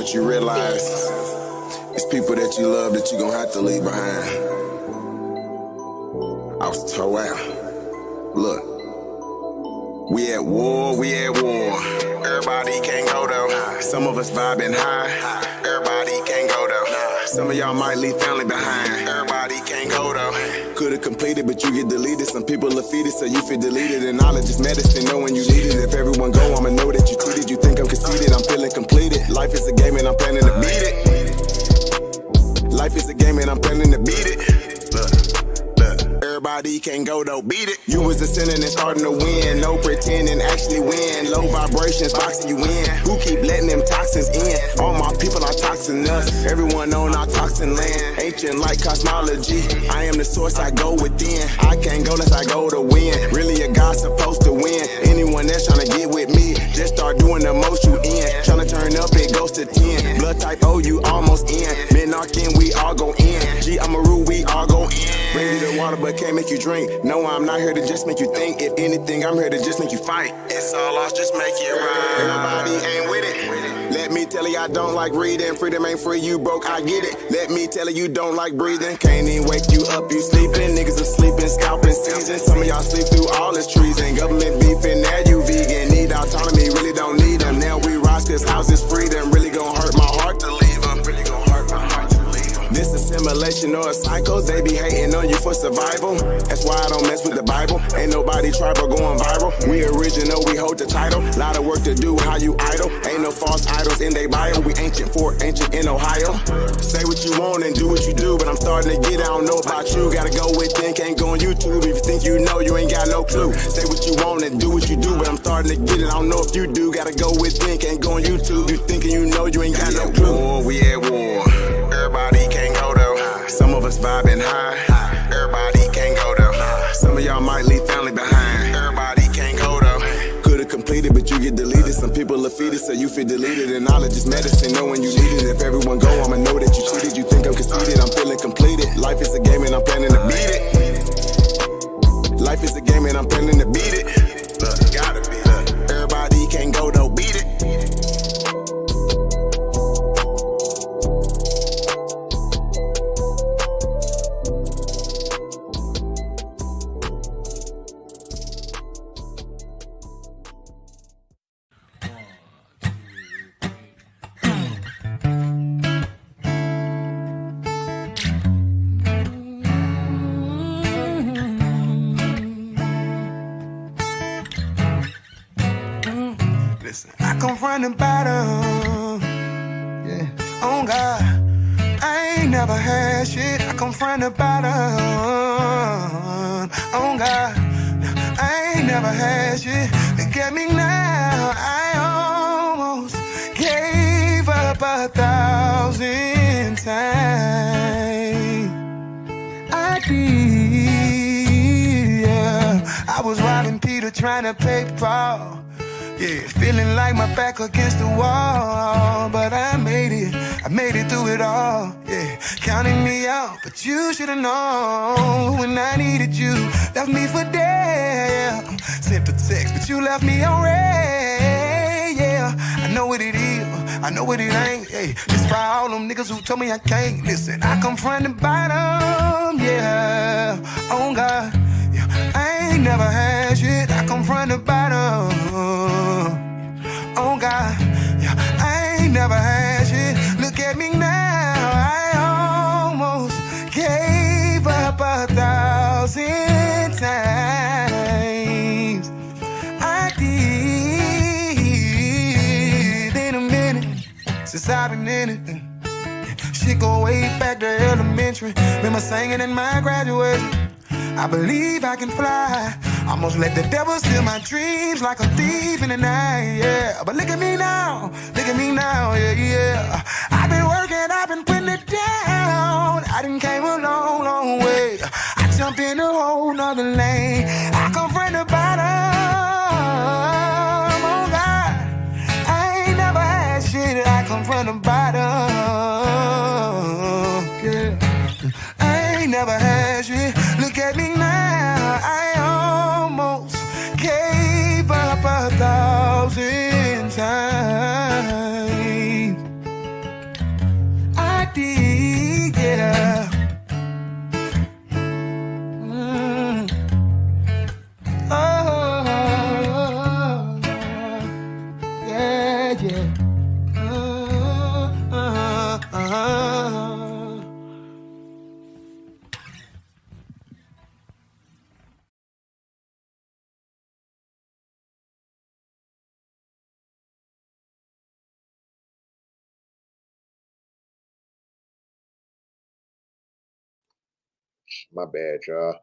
that you realize it's people that you love that you're gonna have to leave behind. I was told, wow, look, we at war. Everybody can't go though. Some of us vibing high. Everybody can't go though. Some of y'all might leave family behind. Everybody can't go though. Could've completed, but you get deleted. Some people are defeated, so you feel deleted. And knowledge is medicine, know when you need it. If everyone go, I'ma know that you cheated. You think I'm conceited, I'm feeling completed. Life is a game and I'm planning to beat it. Life is a game and I'm planning to beat it. Everybody can't go though, beat it. You was ascending and starting to win. No pretending, actually win. Low vibrations boxing you in. Who keep letting them toxins in? All my people are toxin us. Everyone on our toxin land. Ancient like cosmology. I am the source, I go within. I can't go unless I go to win. Really a God supposed to win. Anyone that's trying to get with me, just start doing the most you in. Trying to turn up, it goes to 10. Blood type O, you almost in. Minarchin, we all go in. G, I'm a rule, we all go in. Bring you the water, but can't make you drink. No, I'm not here to just make you think. If anything, I'm here to just make you fight. It's all lost, just make it right. Everybody ain't with it. Let me tell you, I don't like reading. Freedom ain't free, you broke, I get it. Let me tell you, you don't like breathing. Can't even wake you up, you sleeping. Niggas are sleeping, scalping season. Some of y'all sleep through all this treason. Government beefing, now you vegan. Need autonomy, really don't need them. Now we rise, cause house is freedom. Really gon' hurt my heart to leave them. Really gon' hurt my heart to leave them. This assimilation or a cycle, they be hating on you for survival. That's why I don't mess with the Bible. Ain't nobody tribal going viral. We original, we hold the title. Lot of work to do, how you idle. Ain't no false idols in they bio. We ancient for ancient in Ohio. Say what you want and do what you do, but I'm starting to get, I don't know about you. Gotta go within, can't go on YouTube. If you think you know, you ain't got no clue. Say what you want and do what you do, but I'm starting to get it, I don't know if you do. Gotta go within, can't go on YouTube. You thinking you know, you ain't got no clue. We at war. Everybody can't go though. Some of us vibing high. Everybody can't go though. Some of y'all might leave family behind. Everybody can't go though. Could've completed, but you get deleted. Some people are defeated, so you feel deleted. And knowledge is medicine, know when you need it. If everyone go, I'ma know that you cheated. You think I'm conceited, I'm feeling completed. Life is a game and I'm planning to beat it. Life is a game and I'm planning to beat it. Look, gotta be. Look, everybody can't go though, beat it. Listen, I come from the bottom, yeah, on God, I ain't never had shit. I come from the bottom, on God, I ain't never had shit. Look at me now, I almost gave up 1,000 times. I did, yeah. I was robbing Peter trying to pay Paul. Yeah, feeling like my back against the wall, but I made it through it all, yeah, counting me out, but you should've known when I needed you, left me for dead, yeah. Sent a text, but you left me on red, yeah, I know what it is, I know what it ain't, yeah, it's for all them niggas who told me I can't, listen, I come from the bottom, yeah, on God, yeah, I ain't never had shit, I come from the bottom, oh God, yeah, I ain't never had shit. Look at me now, I almost gave up 1,000 times. I did in a minute since I've been in it. Shit go way back to elementary. Remember singing in my graduation. I believe I can fly. Almost let the devil steal my dreams like a thief in the night, yeah. But look at me now, yeah, yeah. I've been working, I've been putting it down. I done came a long, long way. I jumped in a whole nother lane. I come from the bottom, oh God. I ain't never had shit, I come from the bottom, yeah. I ain't never had shit. Look at me now, I almost gave up 1,000 times. My bad, y'all.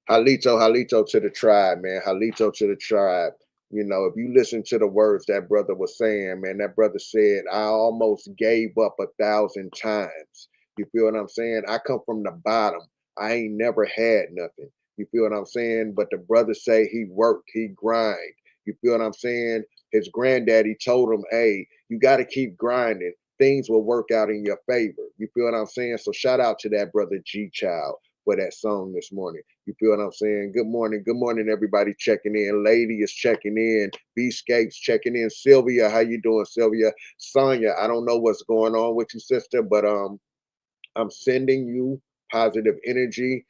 Halito to the tribe, man. Halito to the tribe. If you listen to the words that brother was saying, man, that brother said, I almost gave up 1,000 times. You feel what I'm saying? I come from the bottom. I ain't never had nothing. You feel what I'm saying? But the brother say he worked, he grind. You feel what I'm saying? His granddaddy told him, hey, you got to keep grinding. Things will work out in your favor. You feel what I'm saying? So shout out to that brother G Child for that song this morning. You feel what I'm saying? Good morning. Good morning, everybody checking in. Lady is checking in. B-Scapes checking in. Sylvia, how you doing, Sylvia? Sonia, I don't know what's going on with you, sister, but I'm sending you positive energy,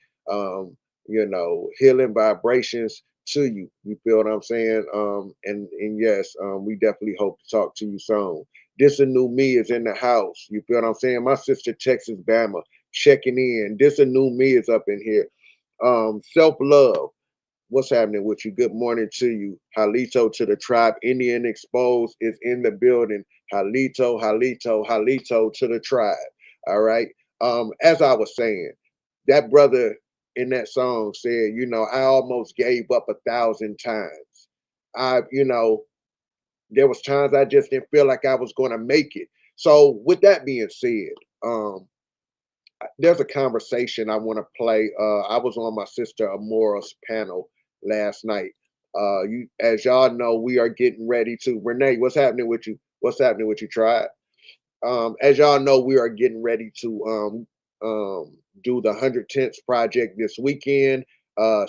healing vibrations to you. You feel what I'm saying? And yes, we definitely hope to talk to you soon. This a new me is in the house. You feel what I'm saying? My sister Texas Bama checking in. This a new me is up in here. Self-love. What's happening with you? Good morning to you. Halito to the tribe. Indian Exposed is in the building. Halito to the tribe. All right. As I was saying, that brother in that song said, I almost gave up 1,000 times. There was times I just didn't feel like I was going to make it. So with that being said, there's a conversation I want to play. I was on my sister Amora's panel last night. As y'all know, we are getting ready to Renee. What's happening with you? What's happening with you, Tribe? As y'all know, we are getting ready to do the 110th project this weekend,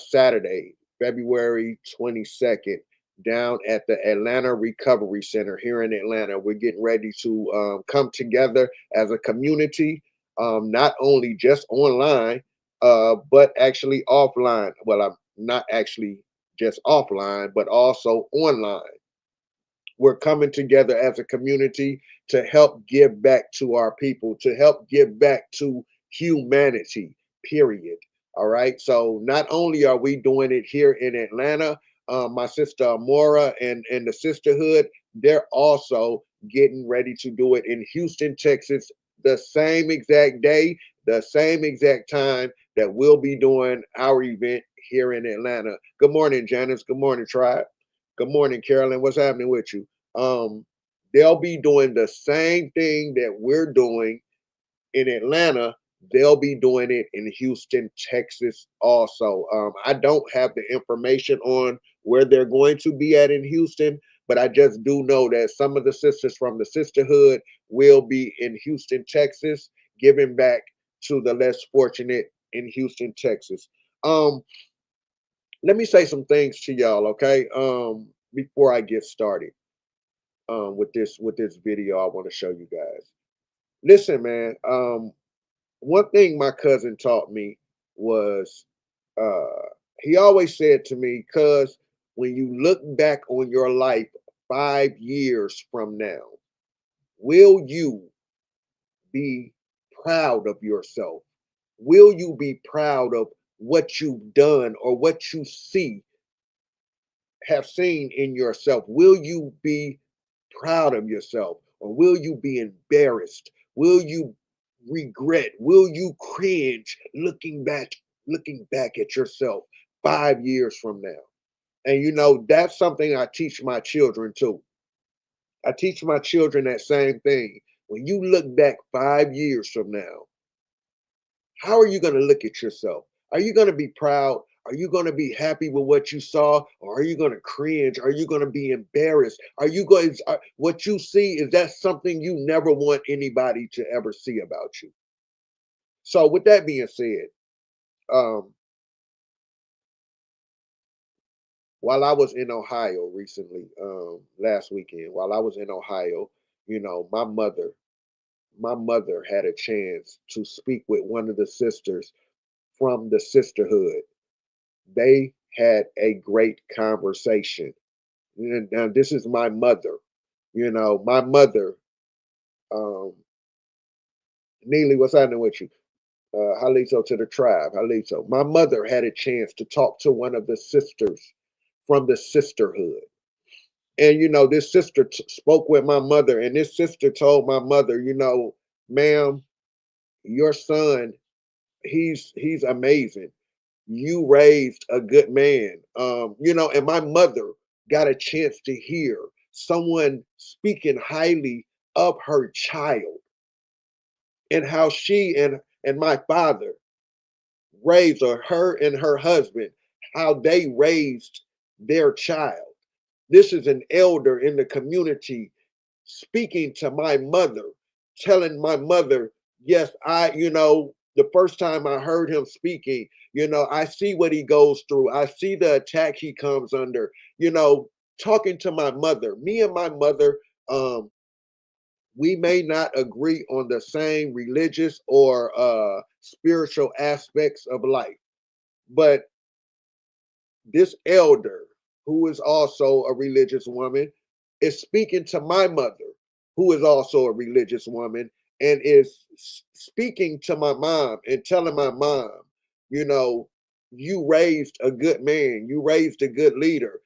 Saturday, February 22nd, down at the Atlanta Recovery Center here in Atlanta. We're getting ready to come together as a community, not only just online, but actually offline. Well, I'm not actually just offline, but also online. We're coming together as a community to help give back to our people, to help give back to humanity, period. All right. So not only are we doing it here in Atlanta, my sister Amora and the sisterhood, they're also getting ready to do it in Houston, Texas, the same exact day, the same exact time that we'll be doing our event here in Atlanta. Good morning, Janice. Good morning, Tribe. Good morning, Carolyn. What's happening with you? Um, they'll be doing the same thing that we're doing in Atlanta. They'll be doing it in Houston, Texas also. I don't have the information on where they're going to be at in Houston, but I just do know that some of the sisters from the sisterhood will be in Houston, Texas, giving back to the less fortunate in Houston, Texas. Um, Let me say some things to y'all, okay? Before I get started with this video I want to show you guys. Listen, man. One thing my cousin taught me was he always said to me, cuz when you look back on your life 5 years from now, will you be proud of yourself? Will you be proud of what you've done or what you have seen in yourself? Will you be proud of yourself, or will you be embarrassed? Will you regret? Will you cringe looking back at yourself 5 years from now? And that's something I teach my children too. I teach my children that same thing. When you look back 5 years from now, how are you going to look at yourself? Are you going to be proud? Are you going to be happy with what you saw? Or are you going to cringe? Are you going to be embarrassed? Are you going what you see, is that something you never want anybody to ever see about you? So with that being said, um, while I was in Ohio recently, last weekend, while I was in Ohio, my mother had a chance to speak with one of the sisters from the sisterhood. They had a great conversation. Now, this is my mother. My mother, um, Neely, what's happening with you? Halito to the tribe, Halito. My mother had a chance to talk to one of the sisters from the sisterhood. And, this sister spoke with my mother, and this sister told my mother, ma'am, your son he's amazing. You raised a good man. And my mother got a chance to hear someone speaking highly of her child and how she and my father raised, or her and her husband, how they raised their child. This is an elder in the community speaking to my mother, telling my mother, yes, the first time I heard him speaking, I see what he goes through. I see the attack he comes under, talking to my mother. Me and my mother, we may not agree on the same religious or spiritual aspects of life, but this elder, who is also a religious woman, is speaking to my mother, who is also a religious woman, and is speaking to my mom and telling my mom, you know, you raised a good man, you raised a good leader.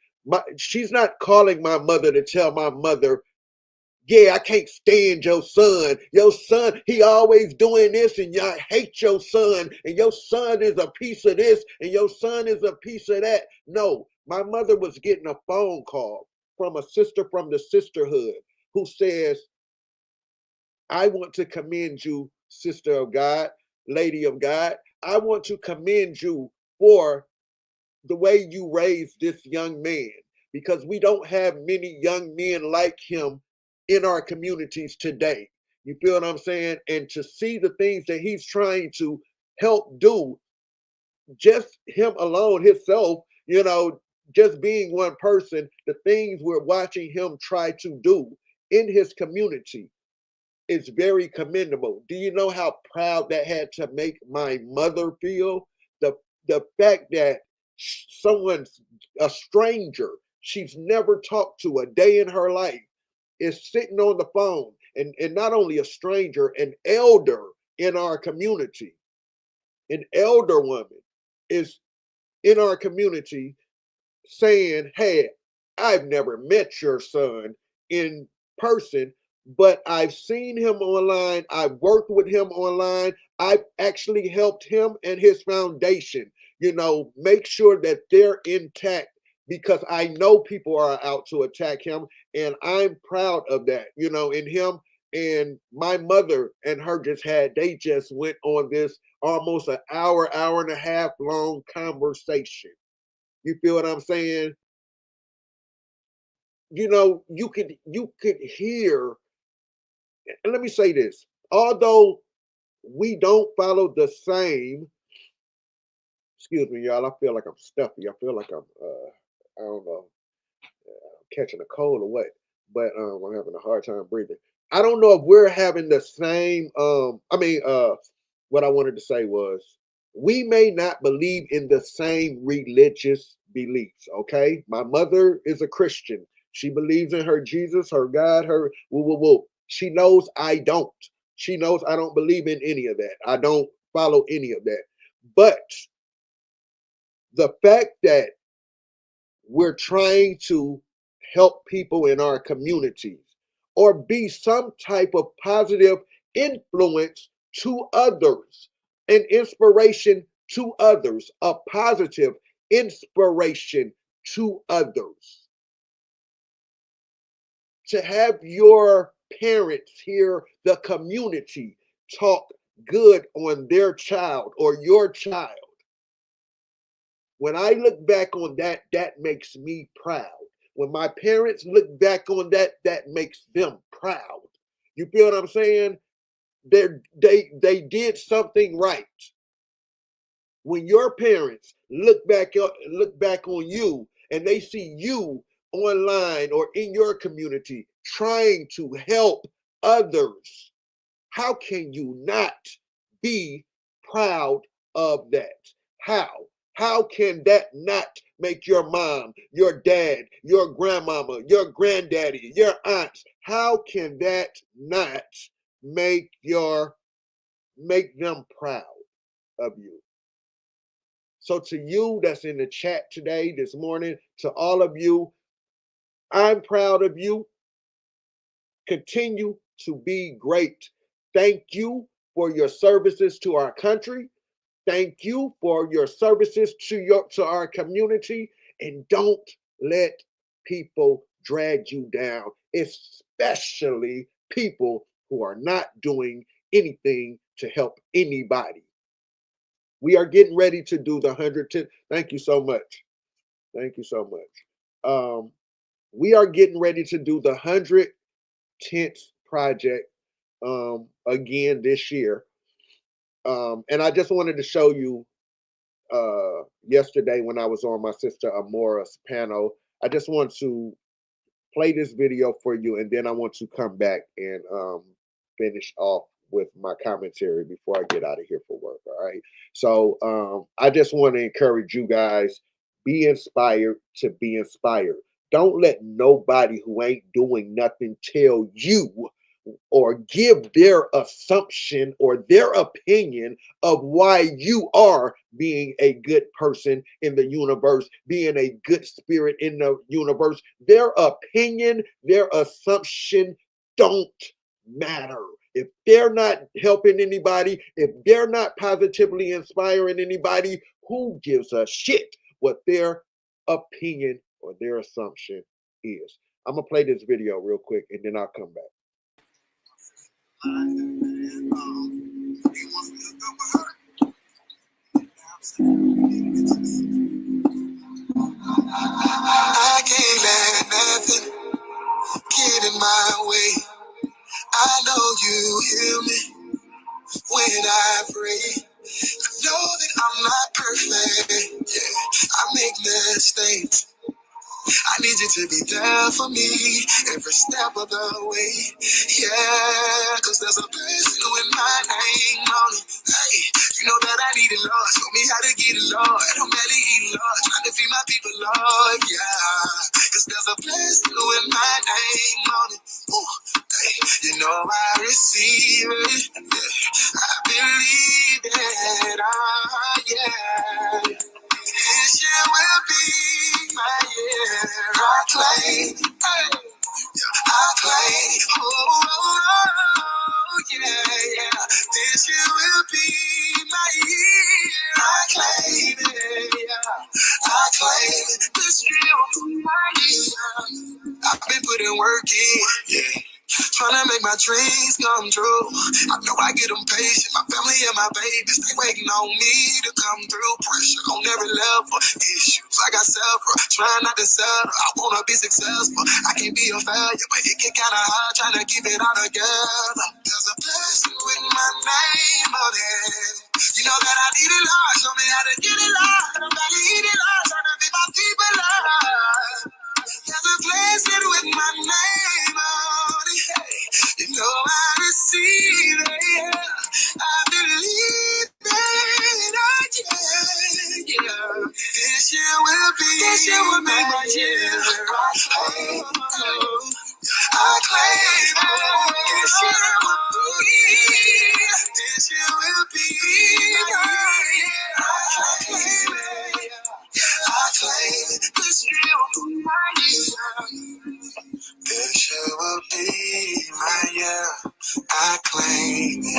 She's not calling my mother to tell my mother, yeah, I can't stand your son. Your son, he always doing this, and I hate your son, and your son is a piece of this, and your son is a piece of that. No, my mother was getting a phone call from a sister from the sisterhood who says, I want to commend you, sister of God, lady of God. I want to commend you for the way you raised this young man, because we don't have many young men like him in our communities today. You feel what I'm saying? And to see the things that he's trying to help do, just him alone, himself, just being one person, the things we're watching him try to do in his community is very commendable. Do you know how proud that had to make my mother feel? The the fact that someone's a stranger she's never talked to a day in her life is sitting on the phone, and not only a stranger, an elder in our community, an elder woman is in our community saying, hey, I've never met your son in person, but I've seen him online. I've worked with him online. I've actually helped him and his foundation, make sure that they're intact, because I know people are out to attack him. And I'm proud of that, in him. And my mother and her they just went on this almost an hour and a half long conversation. You feel what I'm saying? You could hear, and let me say this, although we don't follow the same, excuse me, y'all, I feel like I'm stuffy. I feel like I don't know, catching a cold or what, but I'm having a hard time breathing. I don't know if we're having the same, what I wanted to say was, we may not believe in the same religious beliefs, okay? My mother is a Christian. She believes in her Jesus, her God, her woo woo woo. She knows I don't. She knows I don't believe in any of that. I don't follow any of that. But the fact that we're trying to help people in our communities or be some type of positive influence to others, an inspiration to others, a positive inspiration to others. To have your parents hear the community talk good on their child or your child, when I look back on that, that makes me proud. When my parents look back on that, that makes them proud. You feel what I'm saying? They did something right. When your parents look back on you and they see you online or in your community trying to help others, how can you not be proud of that? How? How can that not make your mom, your dad, your grandmama, your granddaddy, your aunts, how can that not make them proud of you? So to you that's in the chat today, this morning, to all of you, I'm proud of you. Continue to be great. Thank you for your services to our country. Thank you for your services to our community, and don't let people drag you down, especially people who are not doing anything to help anybody. We are getting ready to do the 110. Thank you so much. Thank you so much. We are getting ready to do the 110th project again this year. And I just wanted to show you yesterday when I was on my sister Amora's panel. I just want to play this video for you, and then I want to come back and finish off with my commentary before I get out of here for work. All right. So I just want to encourage you guys, be inspired to be inspired. Don't let nobody who ain't doing nothing tell you or give their assumption or their opinion of why you are being a good person in the universe, being a good spirit in the universe. Their opinion, their assumption don't matter. If they're not helping anybody, if they're not positively inspiring anybody, who gives a shit what their opinion or their assumption is? I'm gonna play this video real quick and then I'll come back. I can't let nothing get in my way. I know you hear me when I pray. I know that I'm not perfect. Yeah, I make mistakes. I need you to be there for me every step of the way. Yeah, cause there's a blessing with my name on it. Hey, you know that I need it, Lord. Show me how to get it, Lord. I'm barely eating, Lord. Trying to feed my people, Lord. Yeah, cause there's a blessing with my name on it. Ooh, hey, you know I receive it. Yeah, I believe it. Yeah. This year will be my year. I claim, hey, I claim, yeah. This year will be my year. I claim it, yeah. I claim this year will be my year. I've been putting work in, yeah. Trying to make my dreams come true. I know I get impatient. My family and my babies, they waiting on me to come through. Pressure on every level. Issues I got several. Trying not to settle. I wanna be successful. I can't be a failure, but it get kinda hard trying to keep it all together. There's a blessing with my name on it. You know that I need it, Lord. Show me how to get it, Lord. I'm about to eat it, Lord. Trying to be my people, Lord. There's a blessing with my name on it. Hey, you know I receive it. Yeah. I believe it. Yeah. This year will be my year. I claim it. This year will be my year. I claim it. I claim it. This year will be my year. This year will be my year. I claim it.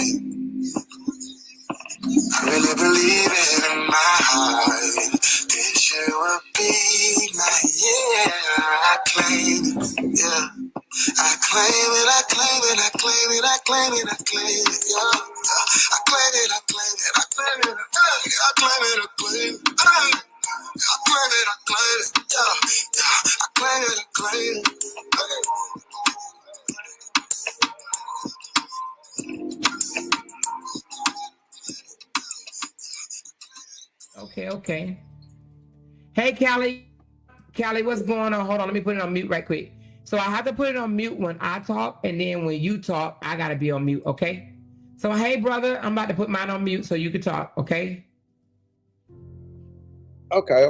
I really believe it in my heart. This year will be my year. I claim it. Yeah. I claim it, I claim it, I claim it, I claim it, I claim it, yeah. I claim it, I claim it, I claim it, I claim it, I claim it, I claim it, I claim it, yeah. I claim it, I claim it. Okay. Hey, Callie, what's going on? Hold on, let me put it on mute right quick. So I have to put it on mute when I talk, and then when you talk, I gotta be on mute, okay? So hey, brother, I'm about to put mine on mute so you can talk, okay? Okay.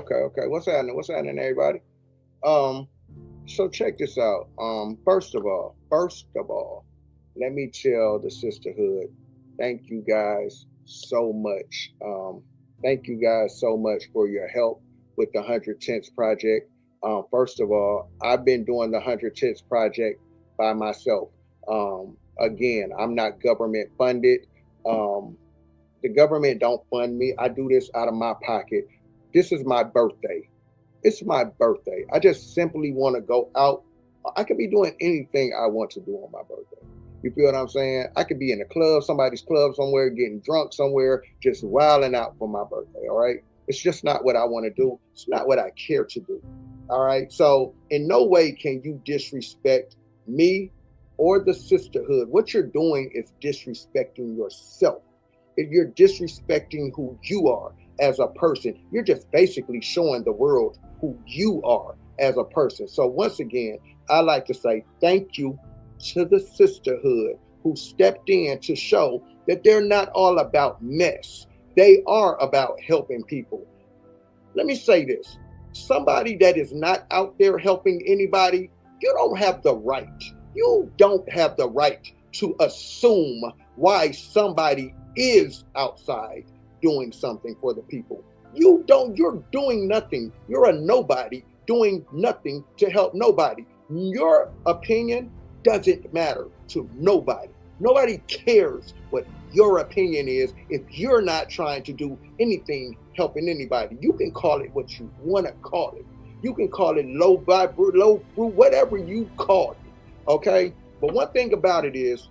What's happening, everybody? So check this out. First of all, let me tell the sisterhood, thank you guys so much. Thank you guys so much for your help with the 110th project. First of all, I've been doing the 110th project by myself. Again, I'm not government funded. The government don't fund me. I do this out of my pocket. This is my birthday. It's my birthday. I just simply want to go out. I could be doing anything I want to do on my birthday. You feel what I'm saying? I could be in a club, somebody's club somewhere, getting drunk somewhere, just wilding out for my birthday. All right. It's just not what I want to do. It's not what I care to do. All right. So in no way can you disrespect me or the sisterhood. What you're doing is disrespecting yourself. If you're disrespecting who you are as a person, you're just basically showing the world who you are as a person. So once again, I like to say thank you to the sisterhood who stepped in to show that they're not all about mess. They are about helping people. Let me say this. Somebody that is not out there helping anybody, you don't have the right. You don't have the right to assume why somebody is outside doing something for the people. You're doing nothing. You're a nobody doing nothing to help nobody. Your opinion doesn't matter to nobody. Nobody cares what your opinion is if you're not trying to do anything helping anybody. You can call it what you want to call it. You can call it low vibe, low fruit, whatever you call it. Okay? But one thing about it is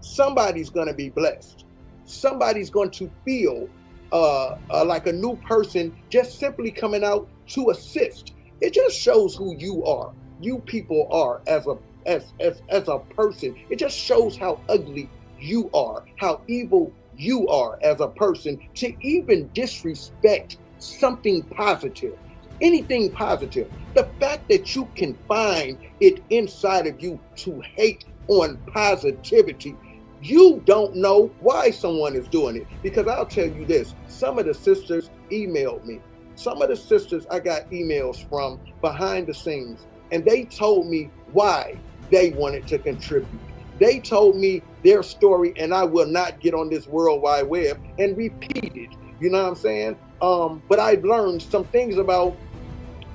somebody's going to be blessed. Somebody's going to feel like a new person just simply coming out to assist. It just shows who you are. You people are as a person. It just shows how ugly you are, how evil you are as a person to even disrespect something positive, anything positive. The fact that you can find it inside of you to hate on positivity, you don't know why someone is doing it. Because I'll tell you this, some of the sisters emailed me. Some of the sisters I got emails from behind the scenes, and they told me why they wanted to contribute. They told me their story, and I will not get on this World Wide Web and repeat it. You know what I'm saying? But I've learned some things about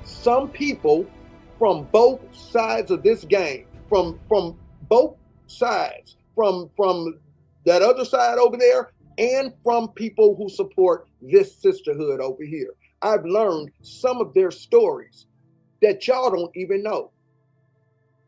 some people from both sides of this game, from both sides, from that other side over there, and from people who support this sisterhood over here. I've learned some of their stories that y'all don't even know.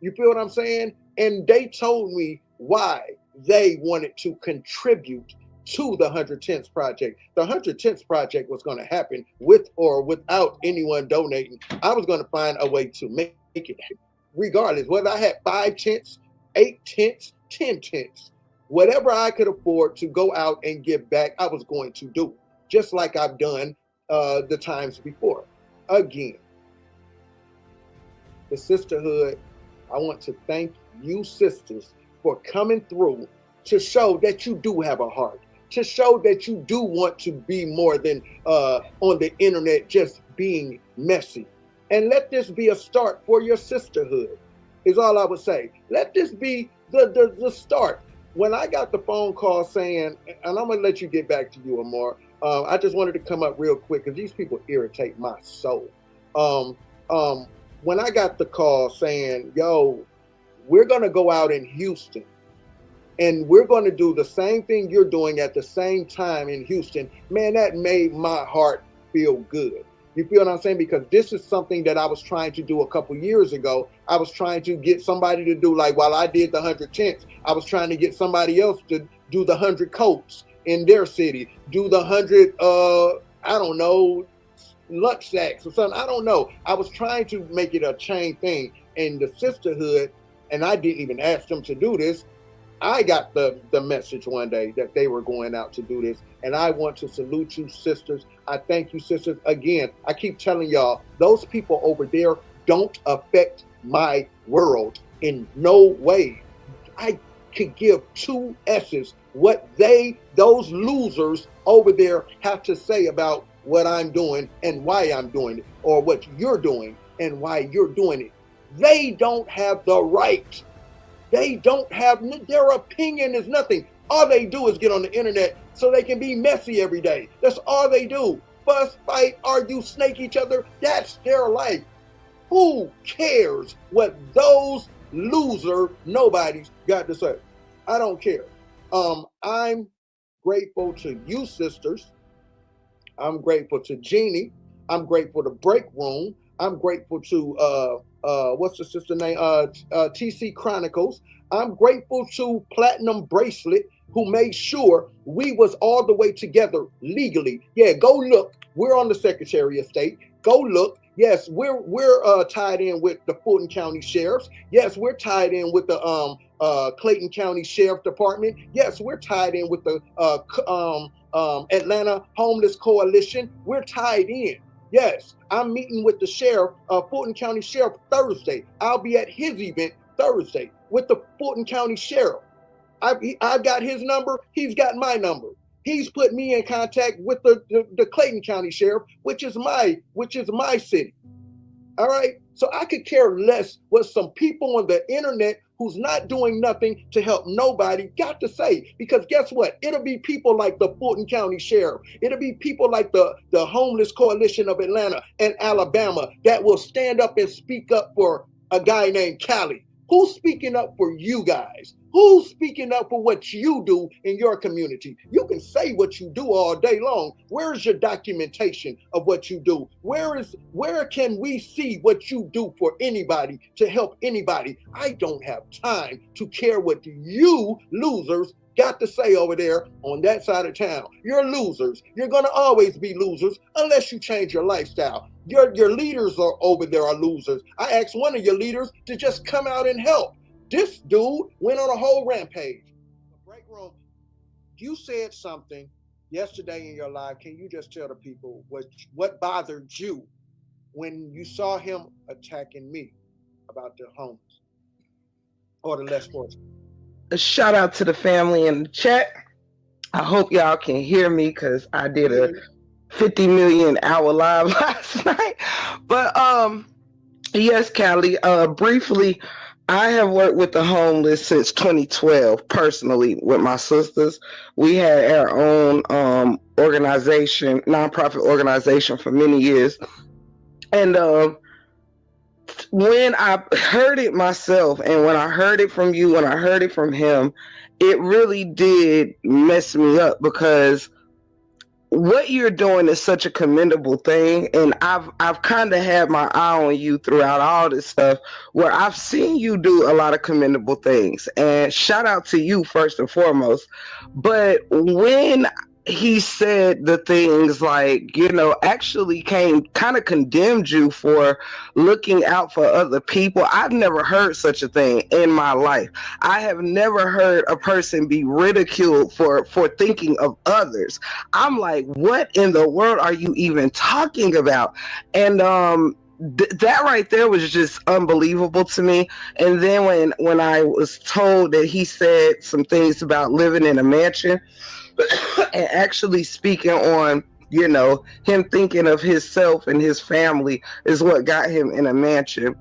You feel what I'm saying? And they told me why they wanted to contribute to the 110th Project. The 110th Project was going to happen with or without anyone donating. I was going to find a way to make it happen, regardless, whether I had 5 tents, 8 tents, 10 tents, whatever I could afford to go out and give back, I was going to do, just like I've done the times before. Again, the sisterhood, I want to thank you sisters for coming through to show that you do have a heart, to show that you do want to be more than on the internet just being messy. And let this be a start for your sisterhood, is all I would say. Let this be the start. When I got the phone call saying, and I'm going to let you get back to you, Amar, I just wanted to come up real quick because these people irritate my soul. When I got the call saying, yo, we're going to go out in Houston and we're going to do the same thing you're doing at the same time in Houston, man, that made my heart feel good. You feel what I'm saying? Because this is something that I was trying to do a couple years ago. I was trying to get somebody to do, like, while I did the 100 tents, I was trying to get somebody else to do the 100 coats in their city, do the 100, I don't know, lunch sacks or something. I don't know. I was trying to make it a chain thing. And the sisterhood, and I didn't even ask them to do this, I got the message one day that they were going out to do this. And I want to salute you, sisters. I thank you, sisters. Again, I keep telling y'all, those people over there don't affect my world in no way. I could give 2 S's what those losers over there have to say about what I'm doing and why I'm doing it, or what you're doing and why you're doing it. They don't have the right. They don't have, their opinion is nothing. All they do is get on the internet so they can be messy every day. That's all they do. Fuss, fight, argue, snake each other. That's their life. Who cares what those loser nobodies got to say? I don't care. I'm grateful to you, sisters. I'm grateful to Jeannie. I'm grateful to Break Room. I'm grateful to what's the sister name? TC Chronicles. I'm grateful to Platinum Bracelet, who made sure we was all the way together legally. Yeah, go look. We're on the Secretary of State. Go look. Yes, we're tied in with the Fulton County Sheriffs. Yes, we're tied in with the Clayton County Sheriff Department. Yes, we're tied in with the Atlanta Homeless Coalition. We're tied in. Yes, I'm meeting with the sheriff, Fulton County Sheriff, Thursday. I'll be at his event Thursday with the Fulton County Sheriff. I've got his number. He's got my number. He's put me in contact with the Clayton County Sheriff, which is my city. All right. So I could care less what some people on the internet who's not doing nothing to help nobody got to say. Because guess what? It'll be people like the Fulton County Sheriff. It'll be people like the Homeless Coalition of Atlanta and Alabama that will stand up and speak up for a guy named Cali. Who's speaking up for you guys? Who's speaking up for what you do in your community? You can say what you do all day long. Where's your documentation of what you do? Where can we see what you do for anybody to help anybody? I don't have time to care what you losers got to say over there on that side of town. You're losers. You're going to always be losers unless you change your lifestyle. Your leaders are over there are losers. I asked one of your leaders to just come out and help. This dude went on a whole rampage. Break Room, you said something yesterday in your live. Can you just tell the people what bothered you when you saw him attacking me about the homeless or the less fortunate? A shout out to the family in the chat. I hope y'all can hear me because I did a 50 million hour live last night. But yes, Callie, briefly, I have worked with the homeless since 2012 personally with my sisters. We had our own organization, nonprofit organization for many years. And when I heard it myself and when I heard it from you, when I heard it from him, it really did mess me up because what you're doing is such a commendable thing, and I've kind of had my eye on you throughout all this stuff where I've seen you do a lot of commendable things, and shout out to you first and foremost. But when he said the things like, actually kind of condemned you for looking out for other people. I've never heard such a thing in my life. I have never heard a person be ridiculed for thinking of others. I'm like, what in the world are you even talking about? And that right there was just unbelievable to me. And then when I was told that he said some things about living in a mansion and actually speaking on, him thinking of himself and his family is what got him in a mansion.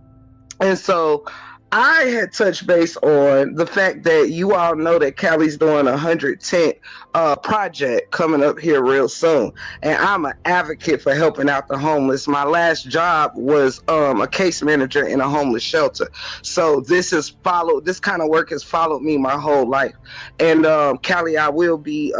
And so I had touched base on the fact that you all know that Callie's doing a 100 tent project coming up here real soon. And I'm an advocate for helping out the homeless. My last job was a case manager in a homeless shelter. So this kind of work has followed me my whole life. And Callie, I will be,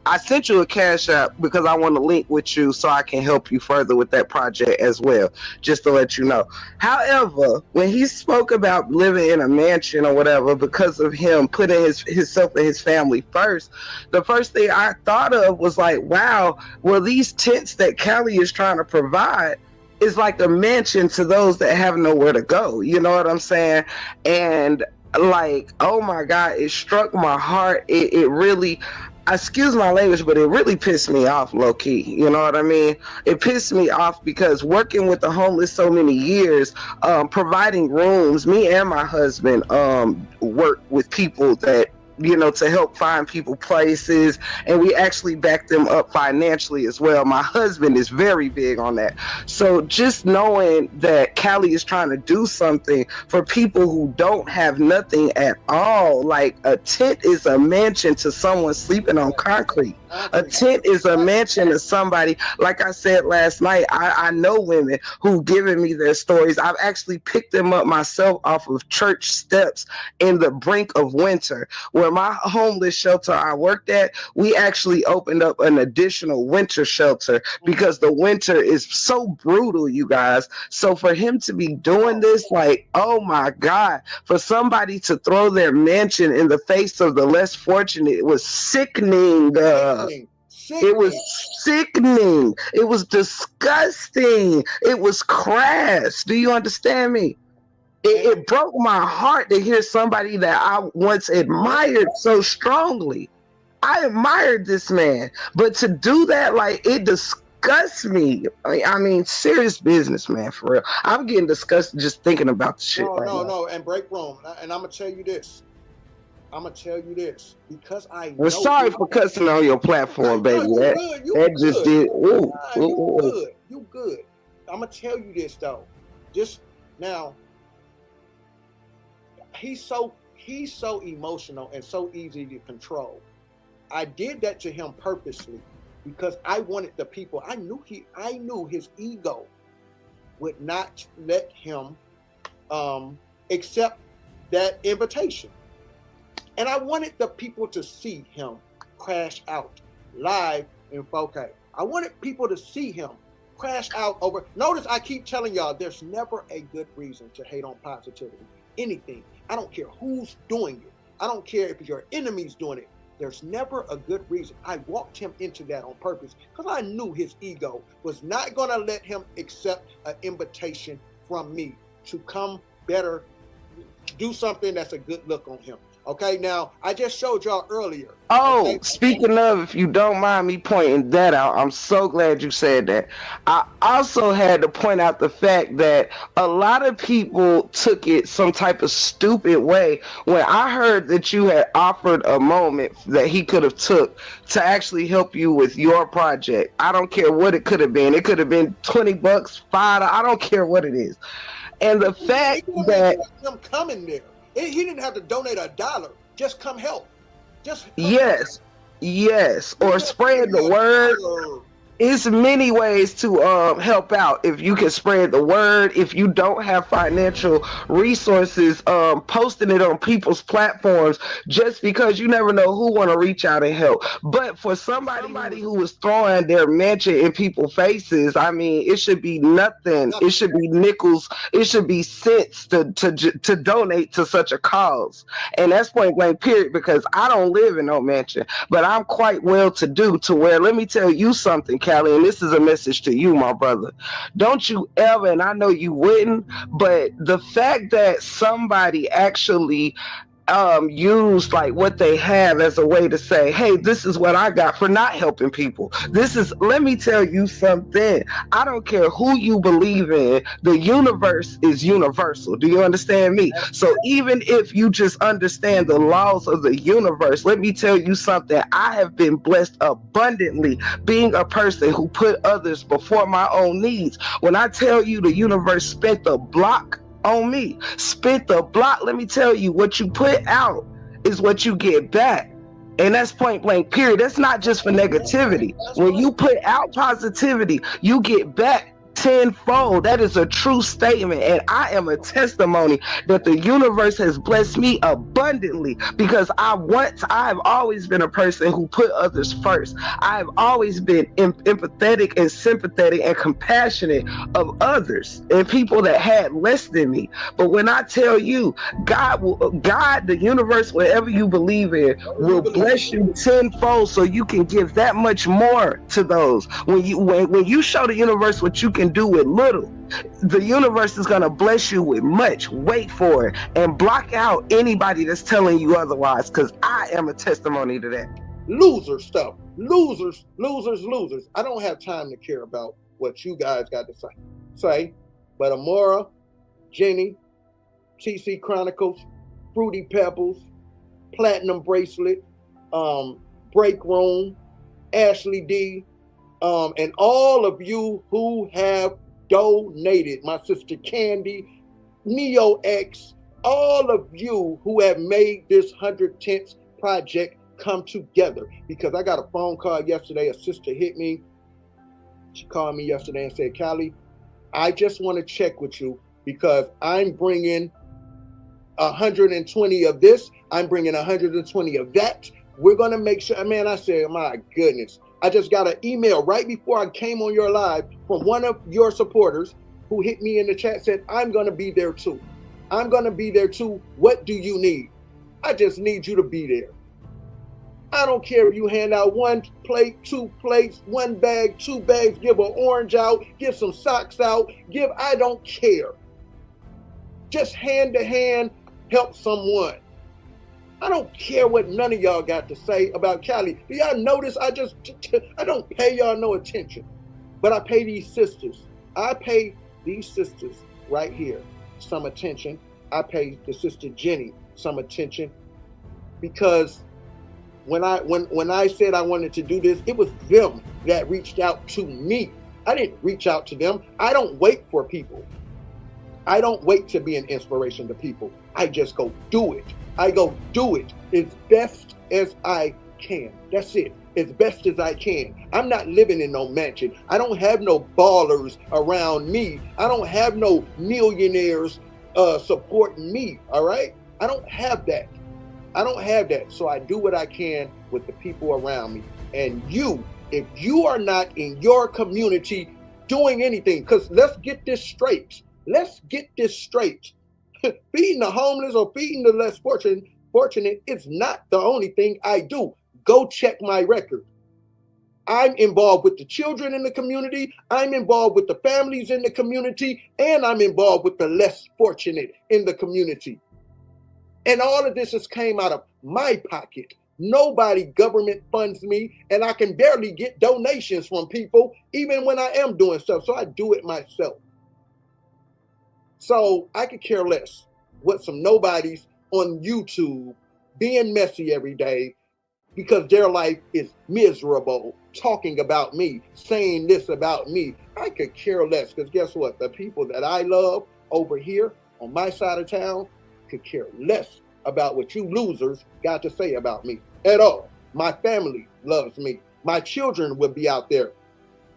I sent you a Cash App because I want to link with you so I can help you further with that project as well, just to let you know. However, when he spoke about living in a mansion or whatever because of him putting himself and his family first, the first thing I thought of was like, wow, well, these tents that Callie is trying to provide is like a mansion to those that have nowhere to go. You know what I'm saying? And like, oh my God, it struck my heart. It really, excuse my language, but it really pissed me off low key. You know what I mean? It pissed me off because working with the homeless so many years, providing rooms, me and my husband work with people that, to help find people places, and we actually back them up financially as well. My husband is very big on that. So just knowing that Callie is trying to do something for people who don't have nothing at all, like a tent is a mansion to someone sleeping on concrete. A tent is a mansion to somebody. Like I said last night, I know women who've given me their stories. I've actually picked them up myself off of church steps in the brink of winter. Where my homeless shelter I worked at, we actually opened up an additional winter shelter because the winter is so brutal, you guys. So for him to be doing this, like, oh my God, for somebody to throw their mansion in the face of the less fortunate, it was sickening. It was sickening. It was disgusting. It was crass. Do you understand me? It broke my heart to hear somebody that I once admired so strongly. I admired this man, but to do that, like, it disgusts me. I mean, serious business, man, for real. I'm getting disgusted just thinking about the shit. No, and break room. And I'm gonna tell you this. Because I know. Well, sorry for cussing on your platform, baby. That just did. You good. I'm gonna tell you this though. Just now, he's so emotional and so easy to control. I did that to him purposely because I wanted the people. I knew his ego would not let him accept that invitation. And I wanted the people to see him crash out live in 4K. I wanted people to see him crash out over. Notice I keep telling y'all, there's never a good reason to hate on positivity. Anything. I don't care who's doing it. I don't care if your enemy's doing it. There's never a good reason. I walked him into that on purpose because I knew his ego was not going to let him accept an invitation from me to come better, do something that's a good look on him. Okay, now I just showed y'all earlier. Oh, okay? Speaking of, if you don't mind me pointing that out, I'm so glad you said that. I also had to point out the fact that a lot of people took it some type of stupid way when I heard that you had offered a moment that he could have took to actually help you with your project. I don't care what it could have been. It could have been $20, $5. I don't care what it is. And the fact that him coming there. He didn't have to donate $1. Just come help. Yes, or spread the word. It's many ways to help out. If you can spread the word, if you don't have financial resources, posting it on people's platforms, just because you never know who want to reach out and help. But for somebody who was throwing their mansion in people's faces, I mean, it should be nothing. It should be nickels. It should be cents to donate to such a cause. And that's point blank period, because I don't live in no mansion, but I'm quite well to do to where, let me tell you something, Callie, and this is a message to you, my brother. Don't you ever, and I know you wouldn't, but the fact that somebody actually use like what they have as a way to say, hey, this is what I got for not helping people. Let me tell you something. I don't care who you believe in. The universe is universal. Do you understand me? So even if you just understand the laws of the universe, let me tell you something. I have been blessed abundantly being a person who put others before my own needs. When I tell you the universe spent the block on me, spent the block, let me tell you, what you put out is what you get back. And that's point blank period. That's not just for negativity. When you put out positivity, you get back tenfold. That is a true statement, and I am a testimony that the universe has blessed me abundantly, because I have always been a person who put others first. I have always been empathetic and sympathetic and compassionate of others and people that had less than me. But when I tell you, God, the universe, whatever you believe in, will bless you tenfold, so you can give that much more to those. When you show the universe what you can do with little, the universe is going to bless you with much. Wait for it, and block out anybody that's telling you otherwise, because I am a testimony to that. Loser stuff. Losers. I don't have time to care about what you guys got to say. But Amora, Jenny, TC Chronicles, Fruity Pebbles, Platinum Bracelet, Break Room, Ashley D, and all of you who have donated, my sister Candy, Neo X, all of you who have made this 100 Tents project come together. Because I got a phone call yesterday. A sister hit me. She called me yesterday and said, Callie, I just want to check with you because I'm bringing 120 of this. I'm bringing 120 of that. We're going to make sure. Man, I said, my goodness. I just got an email right before I came on your live from one of your supporters who hit me in the chat, said, I'm going to be there too. I'm going to be there too. What do you need? I just need you to be there. I don't care if you hand out 1 plate, 2 plates, 1 bag, 2 bags, give an orange out, give some socks out, I don't care. Just hand to hand, help someone. I don't care what none of y'all got to say about Callie. Do y'all notice I don't pay y'all no attention, but I pay these sisters. I pay these sisters right here some attention. I pay the sister Jenny some attention because when I said I wanted to do this, it was them that reached out to me. I didn't reach out to them. I don't wait for people. I don't wait to be an inspiration to people. I just go do it. I go do it as best as I can. That's it. As best as I can. I'm not living in no mansion. I don't have no ballers around me. I don't have no millionaires supporting me. All right? I don't have that. I don't have that. So I do what I can with the people around me. And you, if you are not in your community doing anything, because let's get this straight. Let's get this straight. Feeding the homeless or feeding the less fortunate is not the only thing I do. Go check my record. I'm involved with the children in the community. I'm involved with the families in the community. And I'm involved with the less fortunate in the community. And all of this has came out of my pocket. Nobody government funds me, and I can barely get donations from people, even when I am doing stuff. So I do it myself. So I could care less what some nobodies on YouTube being messy every day because their life is miserable, talking about me, saying this about me. I could care less because guess what? The people that I love over here on my side of town could care less about what you losers got to say about me at all. My family loves me. My children will be out there.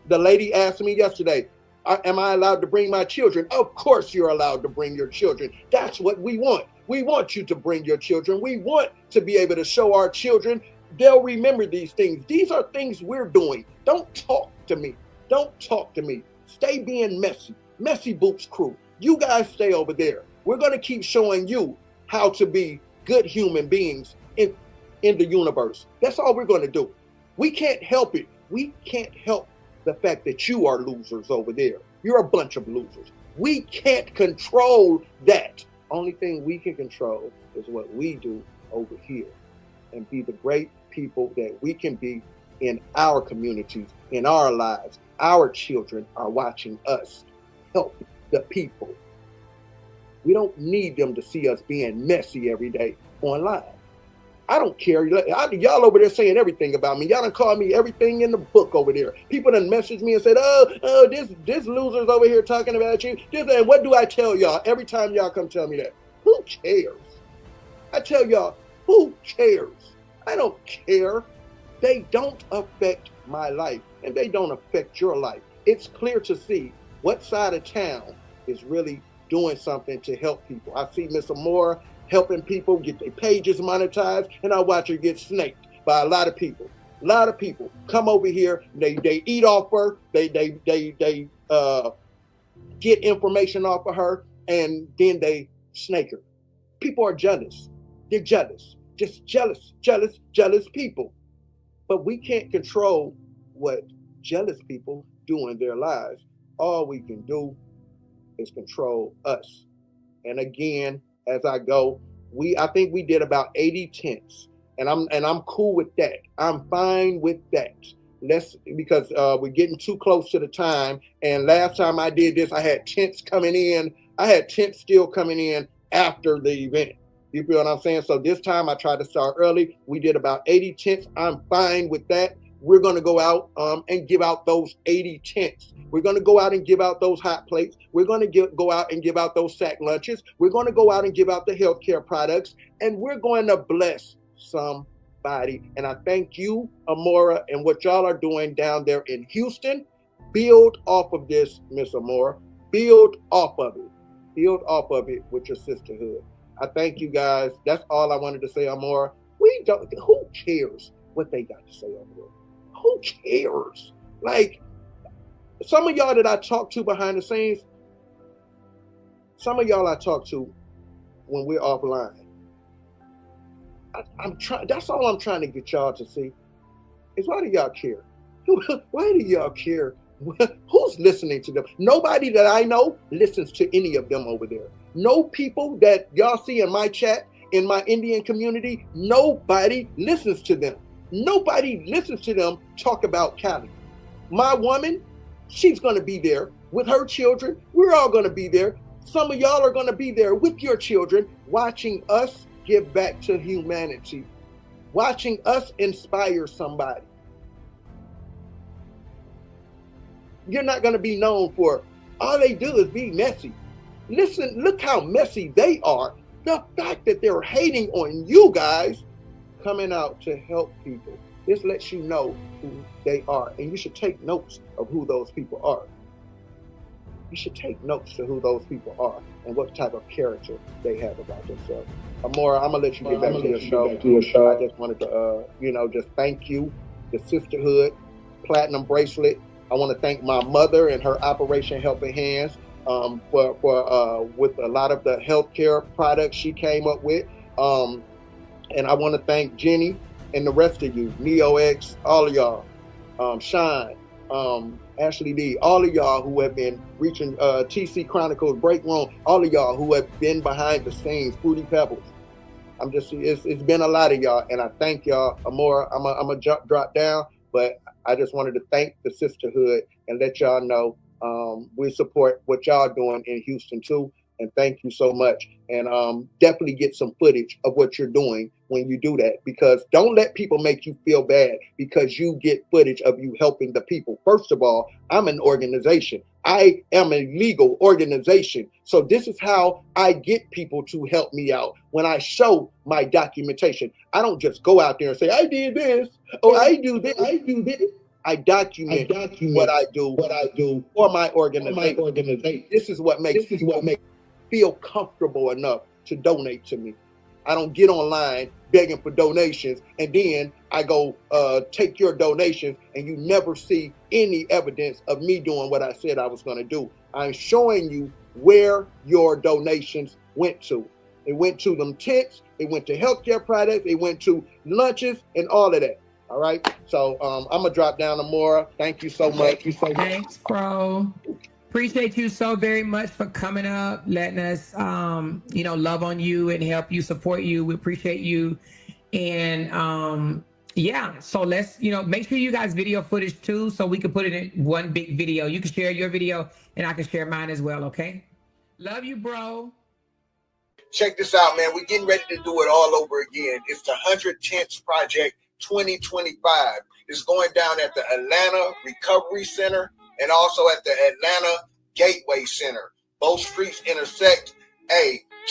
The lady asked me yesterday, am I allowed to bring my children? Of course you're allowed to bring your children. That's what we want. We want you to bring your children. We want to be able to show our children. They'll remember these things. These are things we're doing. Don't talk to me. Don't talk to me. Stay being messy. Messy Boots crew. You guys stay over there. We're going to keep showing you how to be good human beings in the universe. That's all we're going to do. We can't help it. We can't help the fact that you are losers over there. You're a bunch of losers. We can't control that. Only thing we can control is what we do over here and be the great people that we can be in our communities, in our lives. Our children are watching us help the people. We don't need them to see us being messy every day online. I don't care. Y'all over there saying everything about me. Y'all done called me everything in the book over there. People done messaged me and said, this loser's over here talking about you. And what do I tell y'all every time y'all come tell me that? Who cares? I tell y'all, who cares? I don't care. They don't affect my life, and they don't affect your life. It's clear to see what side of town is really doing something to help people. I see Miss Amora helping people get their pages monetized, and I watch her get snaked by a lot of people. A lot of people come over here, they eat off her, they get information off of her, and then they snake her. People are jealous. They're jealous. Just jealous people. But we can't control what jealous people do in their lives. All we can do is control us. And again, as I go, I think we did about 80 tents, and I'm cool with that. I'm fine with that. Because we're getting too close to the time. And last time I did this, I had tents coming in. I had tents still coming in after the event. You feel what I'm saying? So this time I tried to start early. We did about 80 tents. I'm fine with that. We're going to go out and give out those 80 tents. We're going to go out and give out those hot plates. We're going to go out and give out those sack lunches. We're going to go out and give out the healthcare products. And we're going to bless somebody. everybody. And I thank you, Amora, and what y'all are doing down there in Houston. Build off of this, Miss Amora. Build off of it. Build off of it with your sisterhood. I thank you guys. That's all I wanted to say, Amora. Who cares what they got to say over there? Who cares? Like, some of y'all that I talk to behind the scenes, some of y'all I talk to when we're offline, I'm trying. That's all I'm trying to get y'all to see is, why do y'all care? Why do y'all care? Who's listening to them? Nobody that I know listens to any of them over there. No people that y'all see in my chat, in my Indian community, nobody listens to them. Nobody listens to them talk about Cali. My woman, she's going to be there with her children. We're all going to be there. Some of y'all are going to be there with your children, watching us give back to humanity, watching us inspire somebody. You're not going to be known for, all they do is be messy. Listen, look how messy they are. The fact that they're hating on you guys, coming out to help people, this lets you know who they are. And you should take notes of who those people are. You should take notes to who those people are and what type of character they have about themselves. Amora, I'm going to let you get back to your show. I just wanted to, just thank you, the sisterhood, platinum bracelet. I want to thank my mother and her Operation Helping Hands for with a lot of the healthcare products she came up with. And I want to thank Jenny and the rest of you, NeoX, all of y'all, Shine, Ashley D, all of y'all who have been reaching TC Chronicles, Break Room, all of y'all who have been behind the scenes, Fruity Pebbles. It's been a lot of y'all, and I thank y'all. Amora, I'm a drop down, but I just wanted to thank the sisterhood and let y'all know we support what y'all doing in Houston too. And thank you so much. And definitely get some footage of what you're doing when you do that, because don't let people make you feel bad because you get footage of you helping the people. First of all, I'm an organization. I am a legal organization. So this is how I get people to help me out. When I show my documentation, I don't just go out there and say, I did this. Oh, I do this. I do this. I document what I do for my organization. This is what makes people feel comfortable enough to donate to me. I don't get online begging for donations and then I go take your donations and you never see any evidence of me doing what I said I was going to do. I'm showing you where your donations went to. They went to them tents, they went to healthcare products, they went to lunches and all of that. All right. So I'm gonna drop down, Amora. Thank you so much. Thanks, bro. Appreciate you so very much for coming up, letting us, love on you and help you, support you. We appreciate you. And yeah, so let's, make sure you guys video footage too, so we can put it in one big video. You can share your video and I can share mine as well. Okay. Love you, bro. Check this out, man. We're getting ready to do it all over again. It's the 100 Tents Project 2025. It's going down at the Atlanta Recovery Center and also at the Atlanta Gateway Center. Both streets intersect.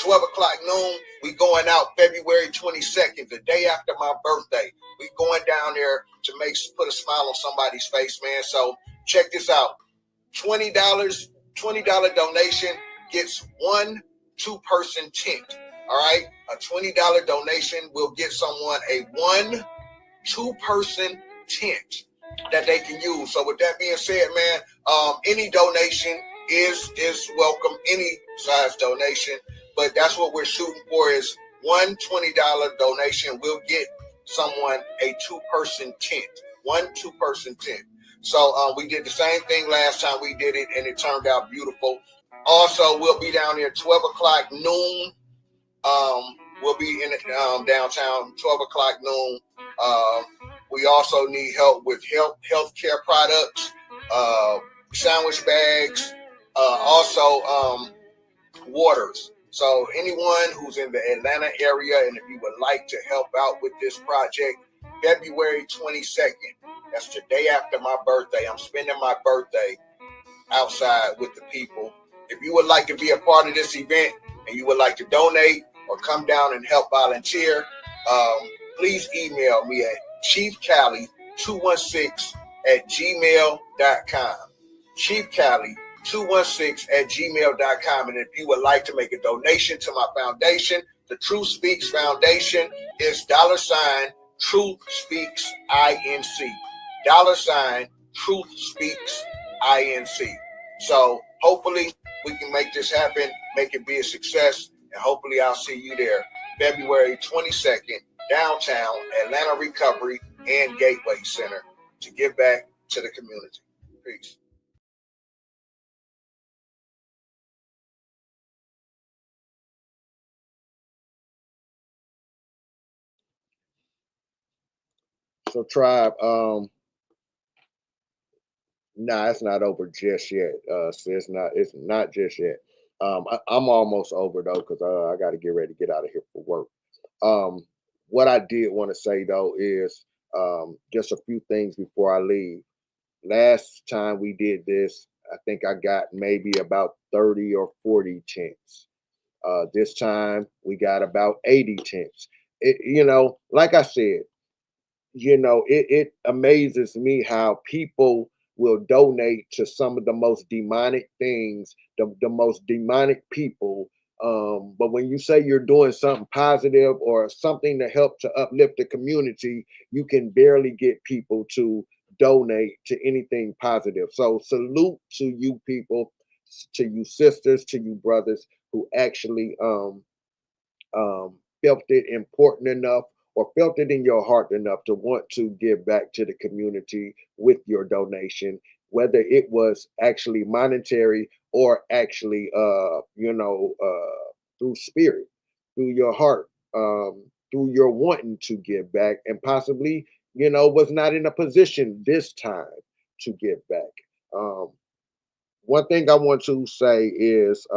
12 o'clock noon. We going out February 22nd, the day after my birthday. We going down there to put a smile on somebody's face, man. So check this out. $20 donation gets one 2-person tent. All right. A $20 donation will get someone a 1 2-person tent that they can use. So with that being said, man, any donation is welcome, any size donation, but that's what we're shooting for, is one $20 donation will get someone a 2-person tent, 1 2-person tent. So we did the same thing last time we did it and it turned out beautiful. Also, we'll be down here 12 o'clock noon. We'll be in downtown 12 o'clock noon. We also need help with healthcare products, sandwich bags, also waters. So anyone who's in the Atlanta area and if you would like to help out with this project, February 22nd, that's the day after my birthday. I'm spending my birthday outside with the people. If you would like to be a part of this event and you would like to donate or come down and help volunteer, please email me at chiefcali216@gmail.com. chiefcali216@gmail.com. And if you would like to make a donation to my foundation, the Truth Speaks Foundation is $Truth Speaks INC. $Truth Speaks INC. So hopefully we can make this happen, make it be a success, and hopefully I'll see you there February 22nd, downtown Atlanta Recovery and Gateway Center to give back to the community. Peace. So tribe, nah, it's not over just yet. So it's not just yet. I'm almost over though, because I got to get ready to get out of here for work. What I did want to say though is just a few things before I leave. Last time we did this, I think I got maybe about 30 or 40 chants. This time we got about 80 chants. Like I said, it amazes me how people will donate to some of the most demonic things, the most demonic people. But when you say you're doing something positive or something to help to uplift the community, you can barely get people to donate to anything positive. So salute to you people, to you sisters, to you brothers who actually felt it important enough or felt it in your heart enough to want to give back to the community with your donation, whether it was actually monetary or actually, through spirit, through your heart, through your wanting to give back, and possibly, was not in a position this time to give back. One thing I want to say is,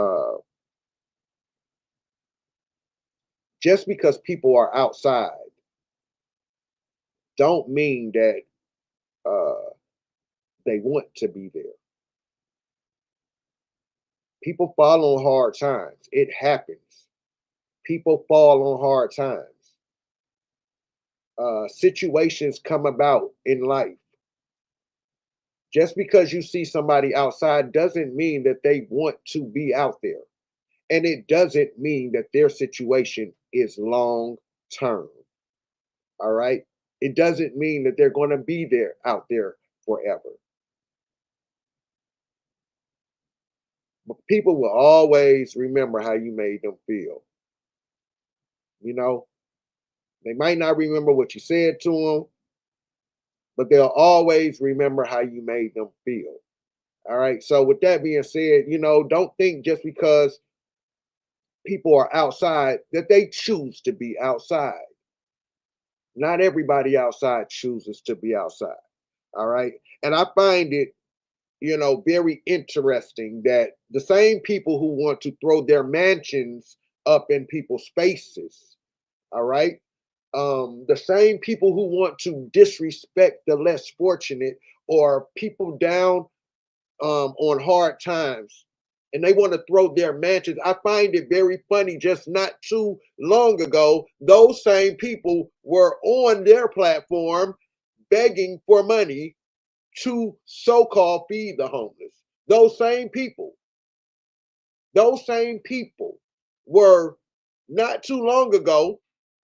just because people are outside don't mean that they want to be there. People fall on hard times. It happens. People fall on hard times. Situations come about in life. Just because you see somebody outside doesn't mean that they want to be out there. And it doesn't mean that their situation is long term. All right. It doesn't mean that they're going to be there out there forever. But people will always remember how you made them feel. They might not remember what you said to them, but they'll always remember how you made them feel. All right. So with that being said, don't think just because people are outside that they choose to be outside. Not everybody outside chooses to be outside. All right. And I find it, very interesting that the same people who want to throw their mansions up in people's faces, all right, the same people who want to disrespect the less fortunate or people down on hard times, and they want to throw their mansions. I find it very funny. Just not too long ago, those same people were on their platform begging for money to so-called feed the homeless. Those same people were not too long ago,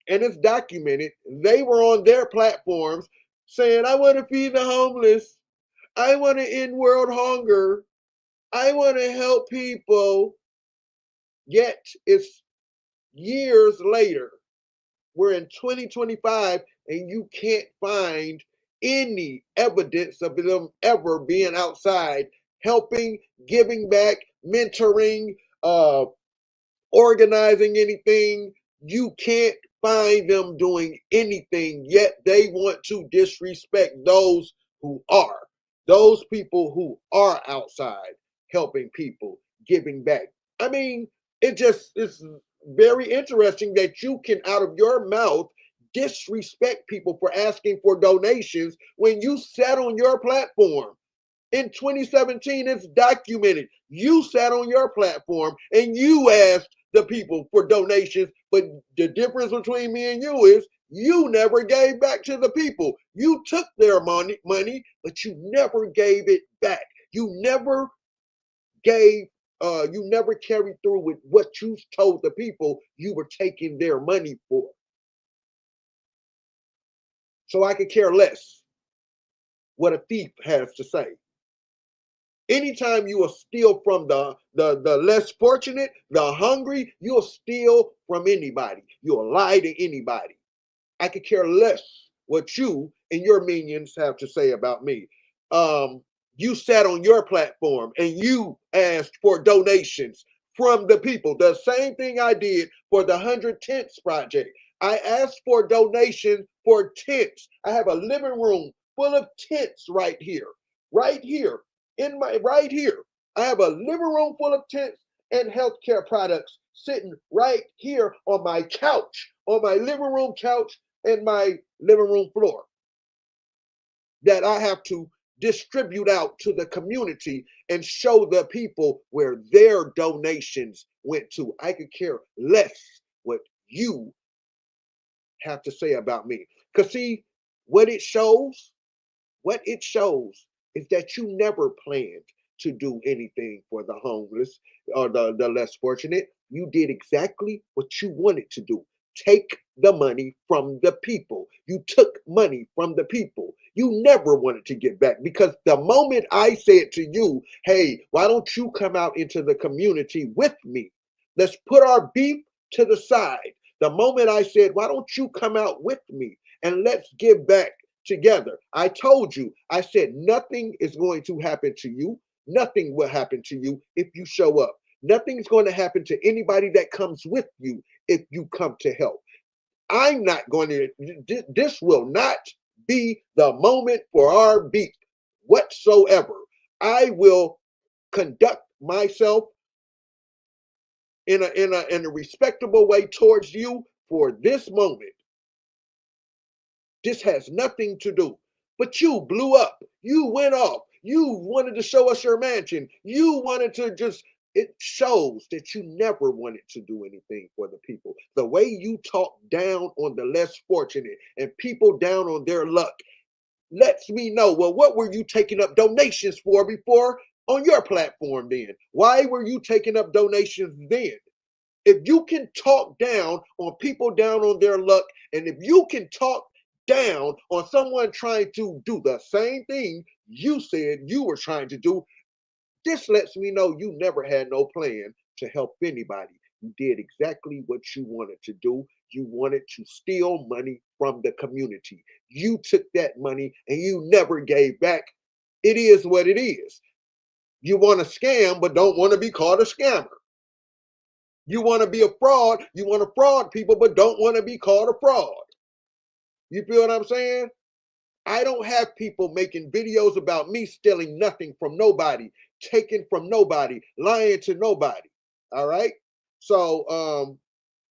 and it's documented, they were on their platforms saying, I want to feed the homeless. I want to end world hunger. I want to help people. Yet it's years later. We're in 2025 and you can't find any evidence of them ever being outside helping, giving back, mentoring, organizing anything. You can't find them doing anything, yet they want to disrespect those who are. Those people who are outside helping people, giving back. I mean, it's very interesting that you can, out of your mouth, disrespect people for asking for donations when you sat on your platform. In 2017, it's documented. You sat on your platform and you asked the people for donations, but the difference between me and you is you never gave back to the people. You took their money, but you never gave it back. You never gave, you never carried through with what you told the people you were taking their money for. So I could care less what a thief has to say. Anytime you will steal from the less fortunate, the hungry, you'll steal from anybody. You'll lie to anybody. I could care less what you and your minions have to say about me. You sat on your platform and you asked for donations from the people. The same thing I did for the 100 Tents Project. I asked for donations for tents. I have a living room full of tents right here, right here, right here. I have a living room full of tents and healthcare products sitting right here on my couch, on my living room couch and my living room floor that I have to distribute out to the community and show the people where their donations went to. I could care less what you have to say about me. Because see, what it shows, what it shows is that you never planned to do anything for the homeless or the less fortunate. You did exactly what you wanted to do. Take the money from the people. You took money from the people. You never wanted to get back because the moment I said to you, hey, why don't you come out into the community with me? Let's put our beef to the side. The moment I said, why don't you come out with me and let's give back together? I told you, I said, nothing is going to happen to you. Nothing will happen to you if you show up. Nothing's going to happen to anybody that comes with you if you come to help. I'm not going to, this will not be the moment for our beef whatsoever. I will conduct myself in a respectable way towards you for this moment. This has nothing to do. But you blew up. You went off. You wanted to show us your mansion. You wanted to just, it shows that you never wanted to do anything for the people. The way you talk down on the less fortunate and people down on their luck lets me know, well, what were you taking up donations for before on your platform then? Why were you taking up donations then? If you can talk down on people down on their luck, and if you can talk down on someone trying to do the same thing you said you were trying to do, this lets me know you never had no plan to help anybody. You did exactly what you wanted to do. You wanted to steal money from the community. You took that money and you never gave back. It is what it is. You want to scam, but don't want to be called a scammer. You want to be a fraud. You want to fraud people, but don't want to be called a fraud. You feel what I'm saying? I don't have people making videos about me stealing nothing from nobody, taking from nobody, lying to nobody. All right. So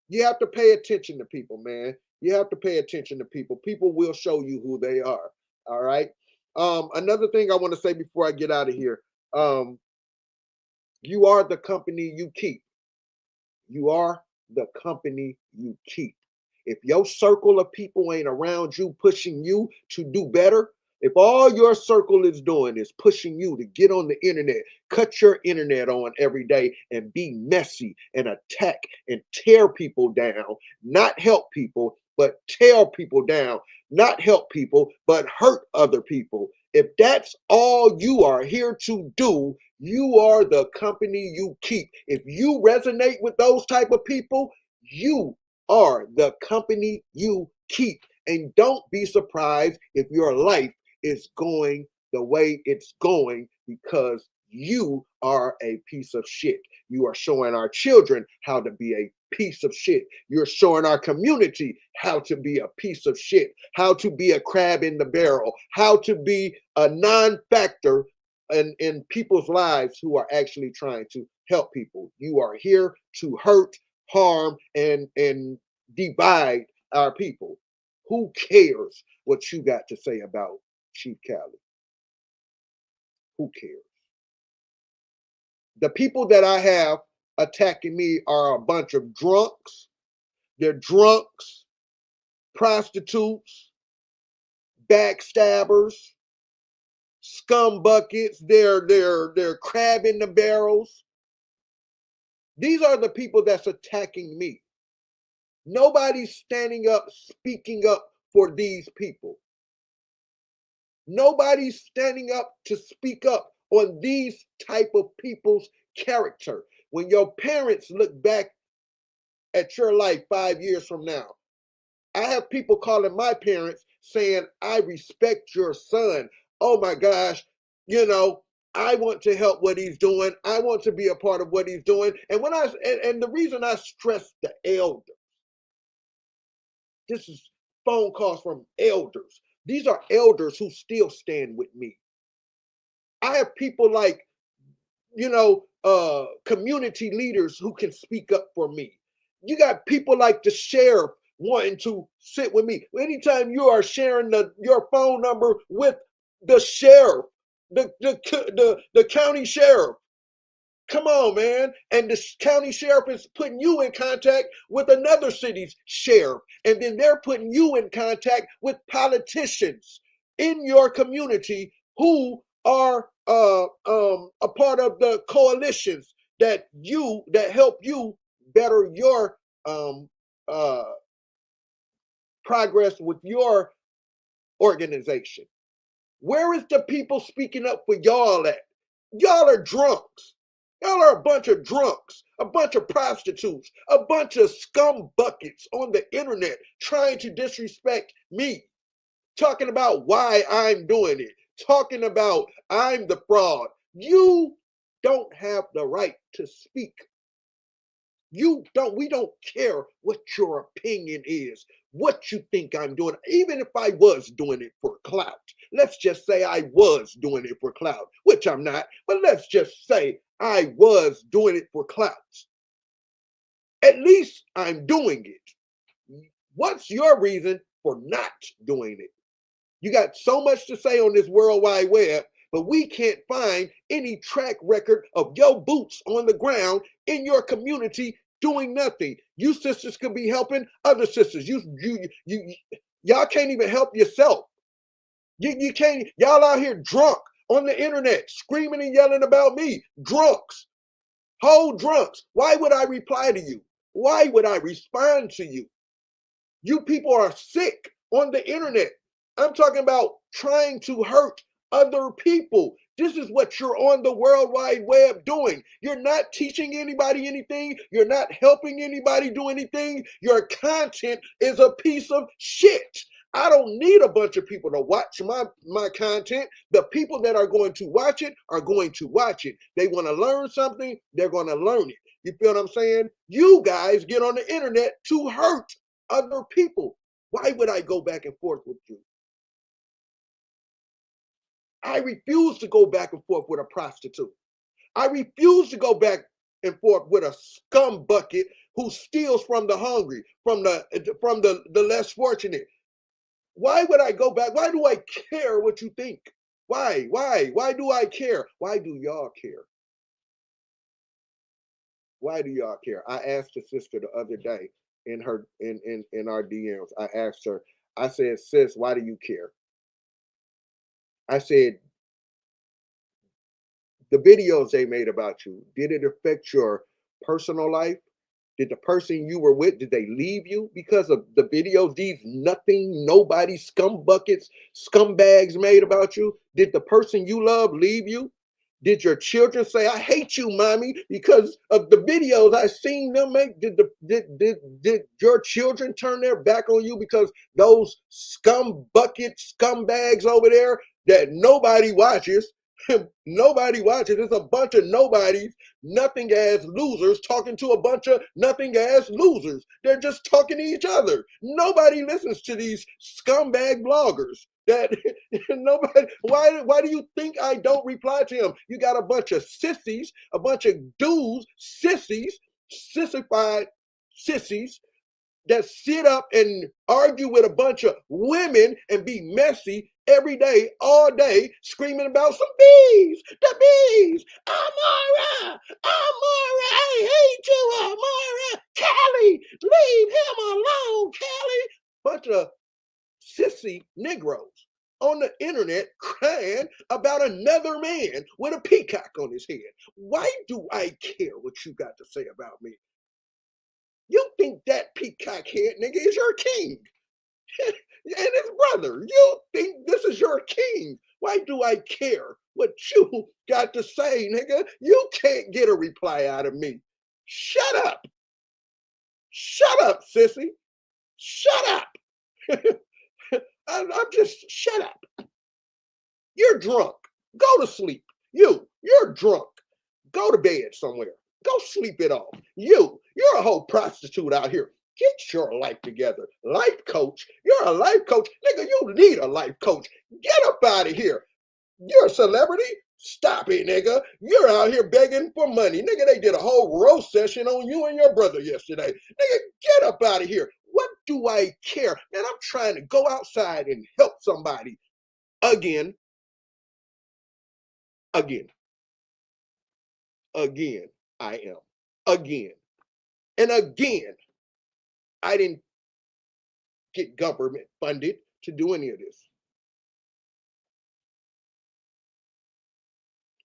you have to pay attention to people, man. You have to pay attention to people. People will show you who they are. All right. Another thing I want to say before I get out of here. You are the company you keep. You are the company you keep. If your circle of people ain't around you pushing you to do better, if all your circle is doing is pushing you to get on the internet, cut your internet on every day and be messy and attack and tear people down, not help people, but tear people down, not help people, but hurt other people. If that's all you are here to do, you are the company you keep. If you resonate with those type of people, you are the company you keep. And don't be surprised if your life is going the way it's going because you are a piece of shit. You are showing our children how to be a piece of shit. You're showing our community how to be a piece of shit, how to be a crab in the barrel, how to be a non-factor in people's lives who are actually trying to help people. You are here to hurt, harm, and divide our people. Who cares what you got to say about Chief Cali? Who cares? The people that I have attacking me are a bunch of drunks. They're drunks, prostitutes, backstabbers, scum buckets. They're crab in the barrels. These are the people that's attacking me. Nobody's standing up, speaking up for these people. Nobody's standing up to speak up on these type of people's character. When your parents look back at your life 5 years from now, I have people calling my parents saying, I respect your son. Oh my gosh, I want to help what he's doing. I want to be a part of what he's doing. And the reason I stress the elders, this is phone calls from elders. These are elders who still stand with me. I have people like, community leaders who can speak up for me. You got people like the sheriff wanting to sit with me. Anytime you are sharing your phone number with the sheriff, the county sheriff, come on, man. And the county sheriff is putting you in contact with another city's sheriff. And then they're putting you in contact with politicians in your community who are a part of the coalitions that help you better your progress with your organization. Where is the people speaking up for y'all at? Y'all are drunks. Y'all are a bunch of drunks, a bunch of prostitutes, a bunch of scum buckets on the internet trying to disrespect me, talking about why I'm doing it, talking about I'm the fraud. You don't have the right to speak. We don't care what your opinion is, what you think I'm doing, even if I was doing it for clout. Let's just say I was doing it for clout, which I'm not, but let's just say I was doing it for clout. At least I'm doing it. What's your reason for not doing it? You got so much to say on this World Wide Web, but we can't find any track record of your boots on the ground in your community doing nothing. You sisters could be helping other sisters. Y'all can't even help yourself. You can't. Y'all out here drunk on the internet, screaming and yelling about me. Drunks, whole drunks. Why would I reply to you? Why would I respond to you? You people are sick on the internet. I'm talking about trying to hurt other people. This is what you're on the World Wide Web doing. You're not teaching anybody anything. You're not helping anybody do anything. Your content is a piece of shit. I don't need a bunch of people to watch my content. The people that are going to watch it are going to watch it. They want to learn something, they're going to learn it. You feel what I'm saying? You guys get on the internet to hurt other people. Why would I go back and forth with you? I refuse to go back and forth with a prostitute. I refuse to go back and forth with a scum bucket who steals from the hungry, from the less fortunate. Why would I go back? Why do I care what you think? Why do I care? Why do y'all care? Why do y'all care? I asked a sister the other day in our DMs. I asked her, I said, sis, why do you care? I said, the videos they made about you, did it affect your personal life? Did the person you were with, did they leave you because of the videos these nobody, scum buckets, scumbags made about you? Did the person you love leave you? Did your children say, I hate you, mommy, because of the videos I seen them make? Did your children turn their back on you because those scum bucket scumbags over there that nobody watches? Nobody watches. It's a bunch of nobodies, nothing as losers talking to a bunch of nothing as losers. They're just talking to each other. Nobody listens to these scumbag bloggers. That nobody. Why do you think I don't reply to him? You got a bunch of sissies, a bunch of dudes, sissies, sissified sissies that sit up and argue with a bunch of women and be messy every day, all day, screaming about some bees, the bees. I'm all right. I'm all right. Negroes on the internet crying about another man with a peacock on his head. Why do I care what you got to say about me? You think that peacock head nigga is your king and his brother. You think this is your king. Why do I care what you got to say, nigga? You can't get a reply out of me. Shut up. Shut up, sissy. Shut up. I'm just, shut up. You're drunk. Go to sleep. You're drunk. Go to bed somewhere. Go sleep it off. You're a whole prostitute out here. Get your life together. Life coach. You're a life coach. Nigga, you need a life coach. Get up out of here. You're a celebrity. Stop it, nigga. You're out here begging for money. Nigga, they did a whole roast session on you and your brother yesterday. Nigga, get up out of here. What do I care? Man, I'm trying to go outside and help somebody. Again. Again, I am. Again. And again, I didn't get government funded to do any of this.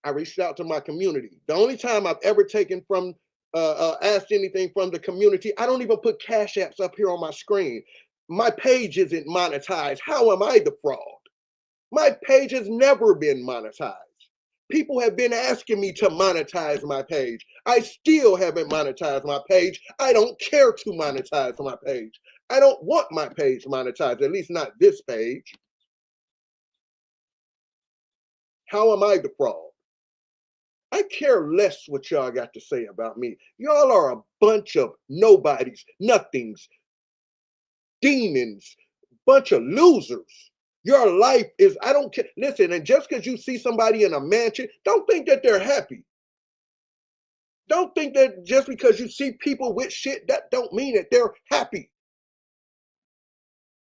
I reached out to my community. The only time I've ever taken from, asked anything from the community, I don't even put cash apps up here on my screen. My page isn't monetized. How am I the fraud? My page has never been monetized. People have been asking me to monetize my page. I still haven't monetized my page. I don't care to monetize my page. I don't want my page monetized, at least not this page. How am I the fraud? I care less what y'all got to say about me. Y'all are a bunch of nobodies, nothings, demons, bunch of losers. Your life is, I don't care. Listen, and just because you see somebody in a mansion, don't think that they're happy. Don't think that just because you see people with shit, that don't mean that they're happy.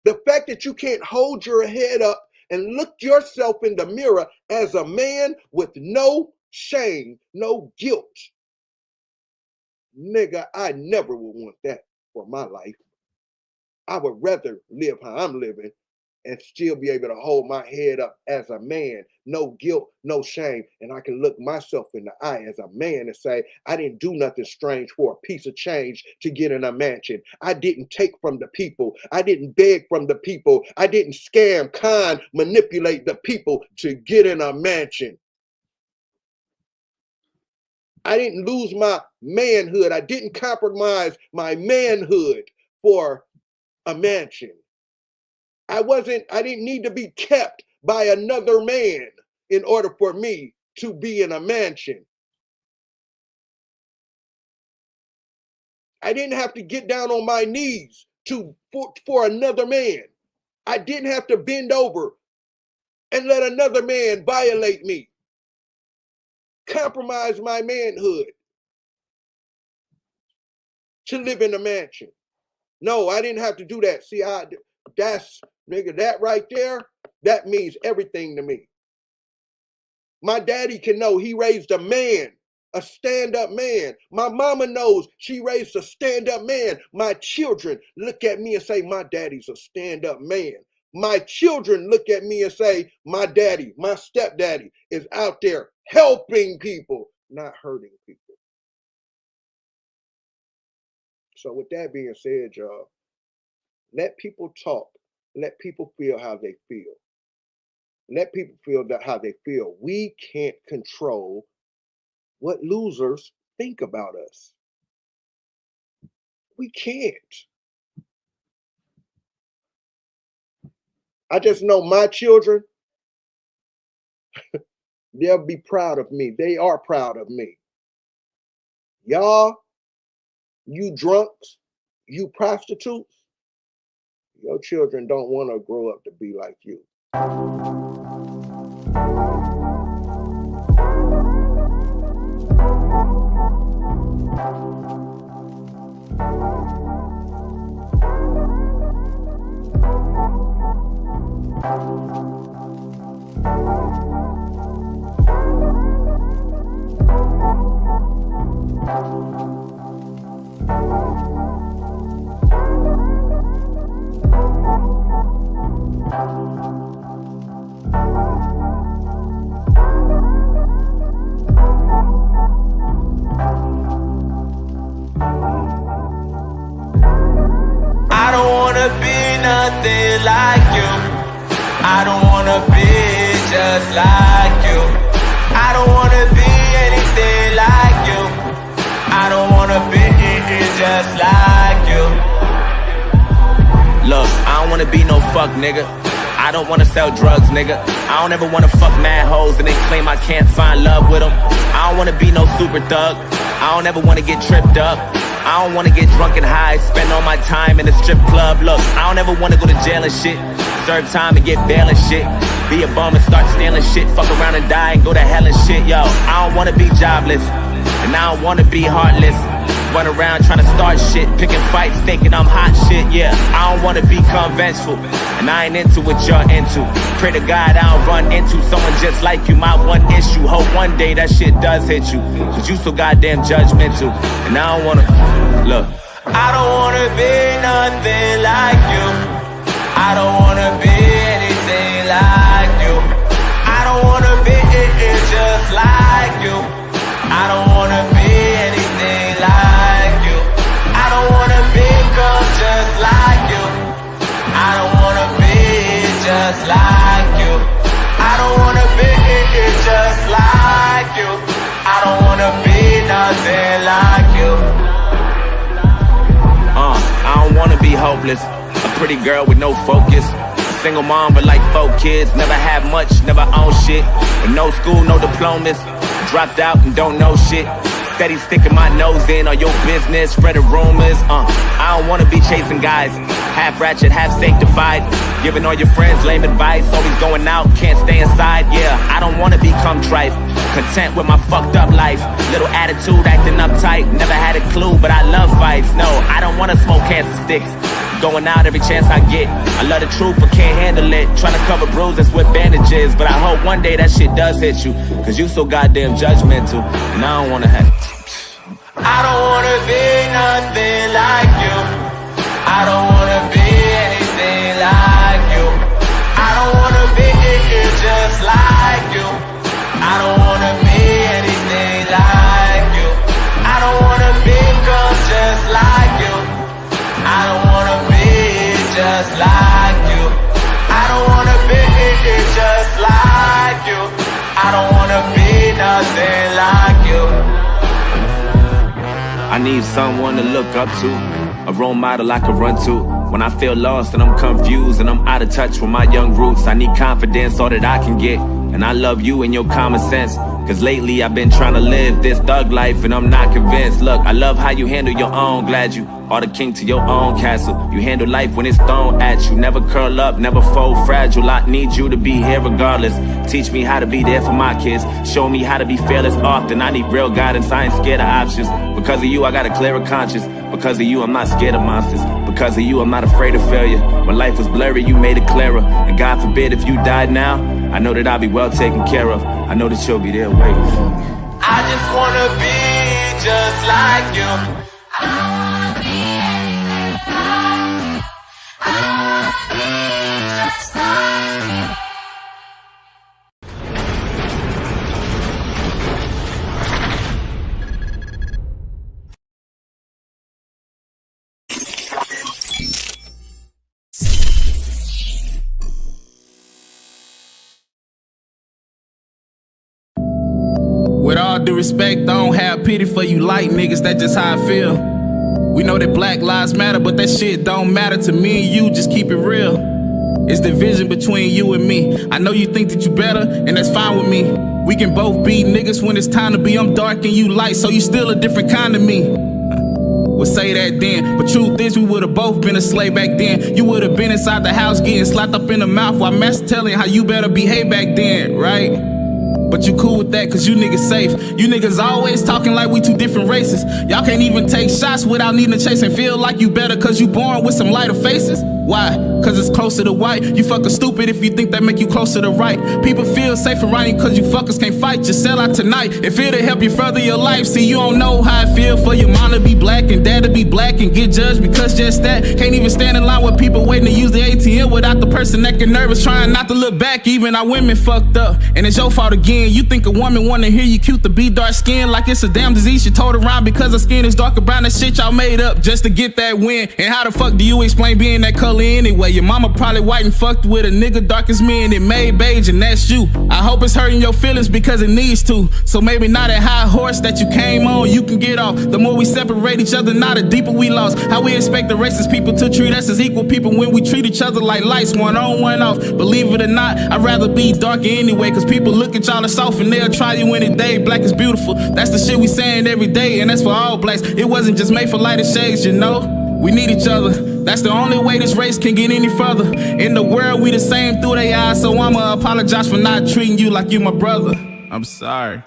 The fact that you can't hold your head up and look yourself in the mirror as a man with no shame, no guilt. Nigga, I never would want that for my life. I would rather live how I'm living and still be able to hold my head up as a man, no guilt, no shame. And I can look myself in the eye as a man and say, I didn't do nothing strange for a piece of change to get in a mansion. I didn't take from the people. I didn't beg from the people. I didn't scam, con, manipulate the people to get in a mansion. I didn't lose my manhood. I didn't compromise my manhood for a mansion. I didn't need to be kept by another man in order for me to be in a mansion. I didn't have to get down on my knees for another man. I didn't have to bend over and let another man violate me, compromise my manhood to live in a mansion. No, I didn't have to do that. See, that's, nigga, that right there, that means everything to me. My daddy can know he raised a man, a stand-up man. My mama knows she raised a stand-up man. My children look at me and say, my daddy's a stand-up man. My children look at me and say, my daddy, my stepdaddy is out there helping people, not hurting people. So with that being said, y'all, let people talk. Let people feel how they feel. Let people feel how they feel. We can't control what losers think about us. We can't. I just know my children, they'll be proud of me. They are proud of me. Y'all, you drunks, you prostitutes, your children don't want to grow up to be like you. nothing like you. I don't wanna be just like you. I don't wanna be anything like you. I don't wanna be just like you. Look, I don't wanna be no fuck nigga. I don't wanna sell drugs, nigga. I don't ever wanna fuck mad hoes and then claim I can't find love with them. I don't wanna be no super thug. I don't ever wanna get tripped up. I don't wanna get drunk and high, spend all my time in the strip club. Look, I don't ever wanna go to jail and shit, serve time and get bail and shit, be a bum and start stealing shit, fuck around and die and go to hell and shit. Yo, I don't wanna be jobless, and I don't wanna be heartless. Run around trying to start shit, picking fights, thinking I'm hot shit, yeah. I don't wanna become vengeful, and I ain't into what you're into. Pray to God I don't run into someone just like you. My one issue, hope one day that shit does hit you, cause you so goddamn judgmental, and I don't wanna, look. I don't wanna be nothing like you. I don't wanna be anything like you. I don't wanna be just like you. I don't wanna be anything like you. I don't wanna become just like you. I don't wanna be just like you. I don't wanna be just like you. I don't wanna be nothing like you. I don't wanna be hopeless, a pretty girl with no focus, a single mom but like 4 kids, never had much, never owned shit, with no school, no diplomas, dropped out and don't know shit, steady sticking my nose in on your business, spreading rumors. I don't wanna be chasing guys, half ratchet, half sanctified, giving all your friends lame advice, always going out, can't stay inside. Yeah, I don't wanna become trite, content with my fucked up life, little attitude, acting uptight, never had a clue, but I love fights. No, I don't wanna smoke cancer sticks, going out every chance I get. I love the truth but can't handle it, trying to cover bruises with bandages, but I hope one day that shit does hit you, cause you so goddamn judgmental, and I don't wanna have. I don't wanna be nothing like you. I don't wanna be anything like you. I don't wanna be just like you. I don't wanna be anything like you. I don't wanna become just like you. I don't wanna be just like you. I don't wanna be just like you. I don't wanna be nothing like you. I need someone to look up to, a role model I can run to. When I feel lost and I'm confused and I'm out of touch with my young roots, I need confidence, all that I can get. And I love you and your common sense, cause lately I've been trying to live this thug life and I'm not convinced. Look, I love how you handle your own, glad you are the king to your own castle. You handle life when it's thrown at you, never curl up, never fold fragile. I need you to be here regardless. Teach me how to be there for my kids, show me how to be fearless often. I need real guidance, I ain't scared of options. Because of you I got a clearer conscience, because of you I'm not scared of monsters, because of you I'm not afraid of failure. When life was blurry you made it clearer, and God forbid if you died now, I know that I'll be well taken care of. I know that you'll be there waiting for me. I just wanna be just like you. I don't wanna be anything like you. I don't wanna be just like you. With all due respect, I don't have pity for you light niggas, that's just how I feel. We know that black lives matter, but that shit don't matter to me and you, just keep it real. It's division between you and me. I know you think that you better, and that's fine with me. We can both be niggas when it's time to be. I'm dark and you light, so you still a different kind of me. We'll say that then, but truth is we would've both been a slave back then. You would've been inside the house getting slapped up in the mouth while master telling how you better behave back then, right? But you cool with that cause you niggas safe. You niggas always talking like we two different races. Y'all can't even take shots without needing to chase and feel like you better cause you born with some lighter faces. Why? Cause it's closer to white. You fucking stupid if you think that make you closer to right. People feel safer writing cause you fuckers can't fight. Just sell out tonight if it'll help you further your life. See, you don't know how I feel for your mom to be black and dad to be black and get judged because just that. Can't even stand in line with people waiting to use the ATM without the person that get nervous trying not to look back. Even our women fucked up and it's your fault again. skin. You think a woman wanna hear you cute to be dark skin like it's a damn disease she told around because her skin is darker brown. That shit y'all made up just to get that win. And how the fuck do you explain being that color anyway? Your mama probably white and fucked with a nigga dark as me and it made beige and that's you. I hope it's hurting your feelings because it needs to. So maybe not that high horse that you came on, you can get off. The more we separate each other, not the deeper we lost. How we expect the racist people to treat us as equal people when we treat each other like lights, one on, one off. Believe it or not, I'd rather be darker anyway, cause people look at y'all as soft and they'll try you any day. Black is beautiful, that's the shit we saying every day, and that's for all blacks. It wasn't just made for lighter shades, you know. We need each other, that's the only way this race can get any further. In the world, we the same through their eyes, so I'ma apologize for not treating you like you my brother. I'm sorry.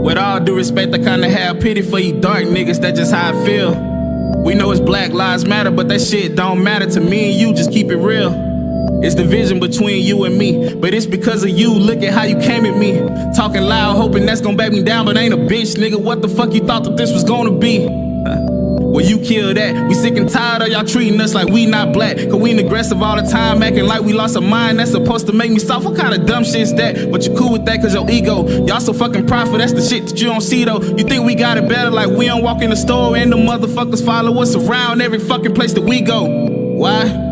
With all due respect, I kinda have pity for you dark niggas, that's just how I feel. We know it's Black Lives Matter, but that shit don't matter to me and you, just keep it real. It's division between you and me, but it's because of you, look at how you came at me. Talking loud, hoping that's gonna back me down, but ain't a bitch, nigga, what the fuck you thought that this was gonna be? Well, you kill that. We sick and tired of y'all treating us like we not black, cause we ain't aggressive all the time, acting like we lost our mind. That's supposed to make me soft. What kind of dumb shit's that? But you cool with that cause your ego. Y'all so fucking prideful, that's the shit that you don't see though. You think we got it better, like we don't walk in the store and the motherfuckers follow us around every fucking place that we go. Why?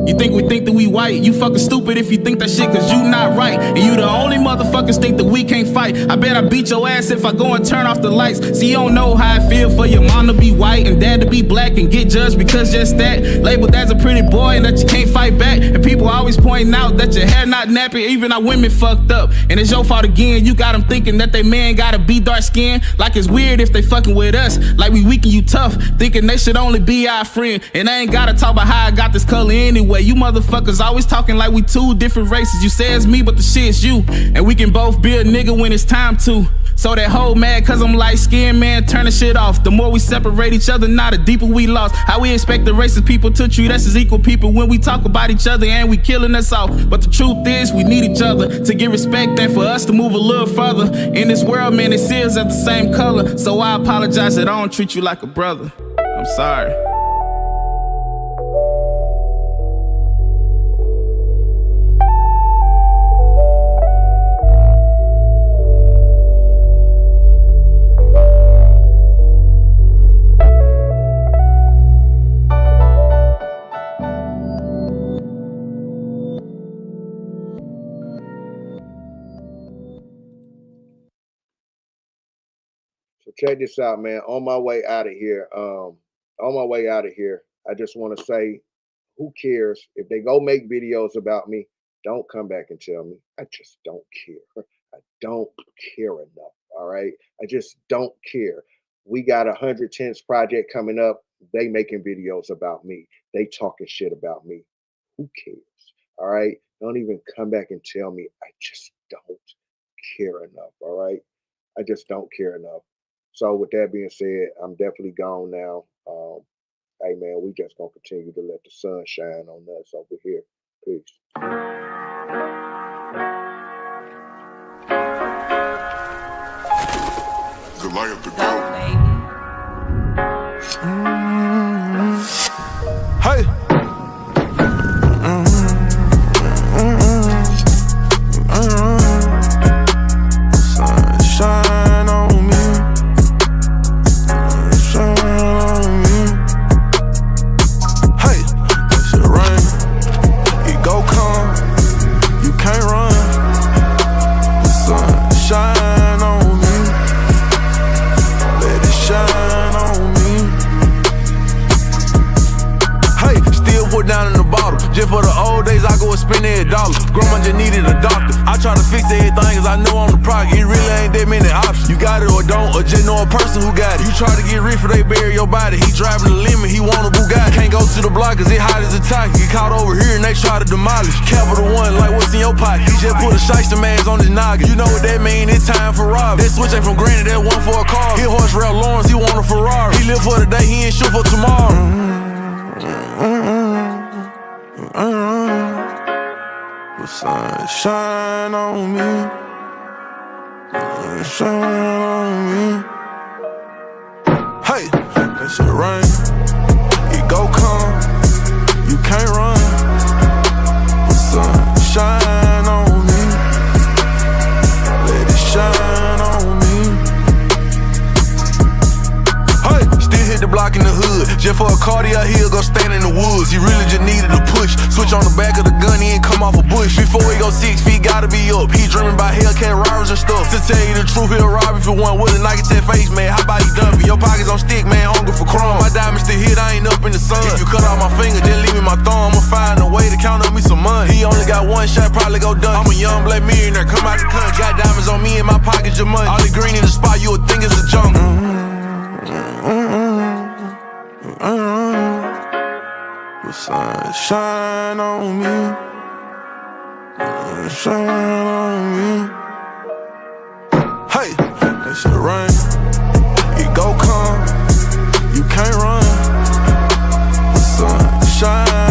You think we think that we white? You fucking stupid if you think that shit cause you not right. And you the only motherfuckers think that we can't fight. I bet I beat your ass if I go and turn off the lights. See, you don't know how I feel for your mom to be white and dad to be black and get judged because just that. Labeled as a pretty boy and that you can't fight back. And people always pointing out that your hair not nappy, even our women fucked up. And it's your fault again, you got them thinking that they man gotta be dark skinned. Like it's weird if they fucking with us, like we weak and you tough, thinking they should only be our friend. And I ain't gotta talk about how I got this color anyway. You motherfuckers always talking like we two different races. You say it's me, but the shit's you. And we can both be a nigga when it's time to. So that whole mad cause I'm light skinned, man, turn the shit off. The more we separate each other, not the deeper we lost. How we expect the racist people to treat us as equal people when we talk about each other and we killing us off. But the truth is we need each other to get respect and for us to move a little further. In this world, man, it seals at the same color. So I apologize that I don't treat you like a brother. I'm sorry. Check this out, man. On my way out of here, I just want to say, who cares if they go make videos about me? Don't come back and tell me. I just don't care. I don't care enough. All right, I just don't care. We got 110th project coming up. They making videos about me. They talking shit about me. Who cares? All right, don't even come back and tell me. I just don't care enough. All right, I just don't care enough. So with that being said, I'm definitely gone now. Hey man, we just gonna continue to let the sun shine on us over here. Peace. Goliath the GOAT. Hey. Sunshine on me. Sunshine on me. Hey, it's a rain. It go come. You can't run. The sunshine on me. Let it shine on me. Hey, still put down in the bottle. Just for the old days, I go and spend $1. Grandma just needed a doctor. I try to fix everything cause I know I'm the product. It really ain't that many options. You got it or don't, or just know a person who got it. You try to get rich for they bury your body. He driving the limit, he want a Bugatti. Can't go to the block cause it hot as a tie. Get caught over here and they try to demolish. Capital One, like what's in your pocket? He just put a shiesty mask on his noggin. You know what that mean, it's time for robbing. That switch ain't from granted, that one for a car. He horse rail Lawrence, he want a Ferrari. He live for today, he ain't shoot for tomorrow. Sunshine on me. Sunshine on me. Hey, that shit rain. It go come. You can't run. Sunshine on me. Let it shine on me. Hey, still hit the block in the hood. Just for a cardio, he'll go stand in the woods. He really just needed a push. Switch on the back of the gun, he ain't come off a bush. Before he go 6 feet, gotta be up. He dreaming about Hellcat robbers and stuff. To tell you the truth, he'll rob if you want with a Nike 10 face, man. How about he dump it? Your pockets on stick, man, hunger for chrome. My diamonds still hit, I ain't up in the sun. If you cut off my finger, just leave me my thumb. I'ma find a way to count up me some money. He only got one shot, probably go done. I'm a young black millionaire, come out the country. Got diamonds on me in my pockets, your money. All the green in the spot, you would think it's a jungle. The sunshine on me. Sunshine on me. Hey, that shit rain. It go come. You can't run. The sunshine.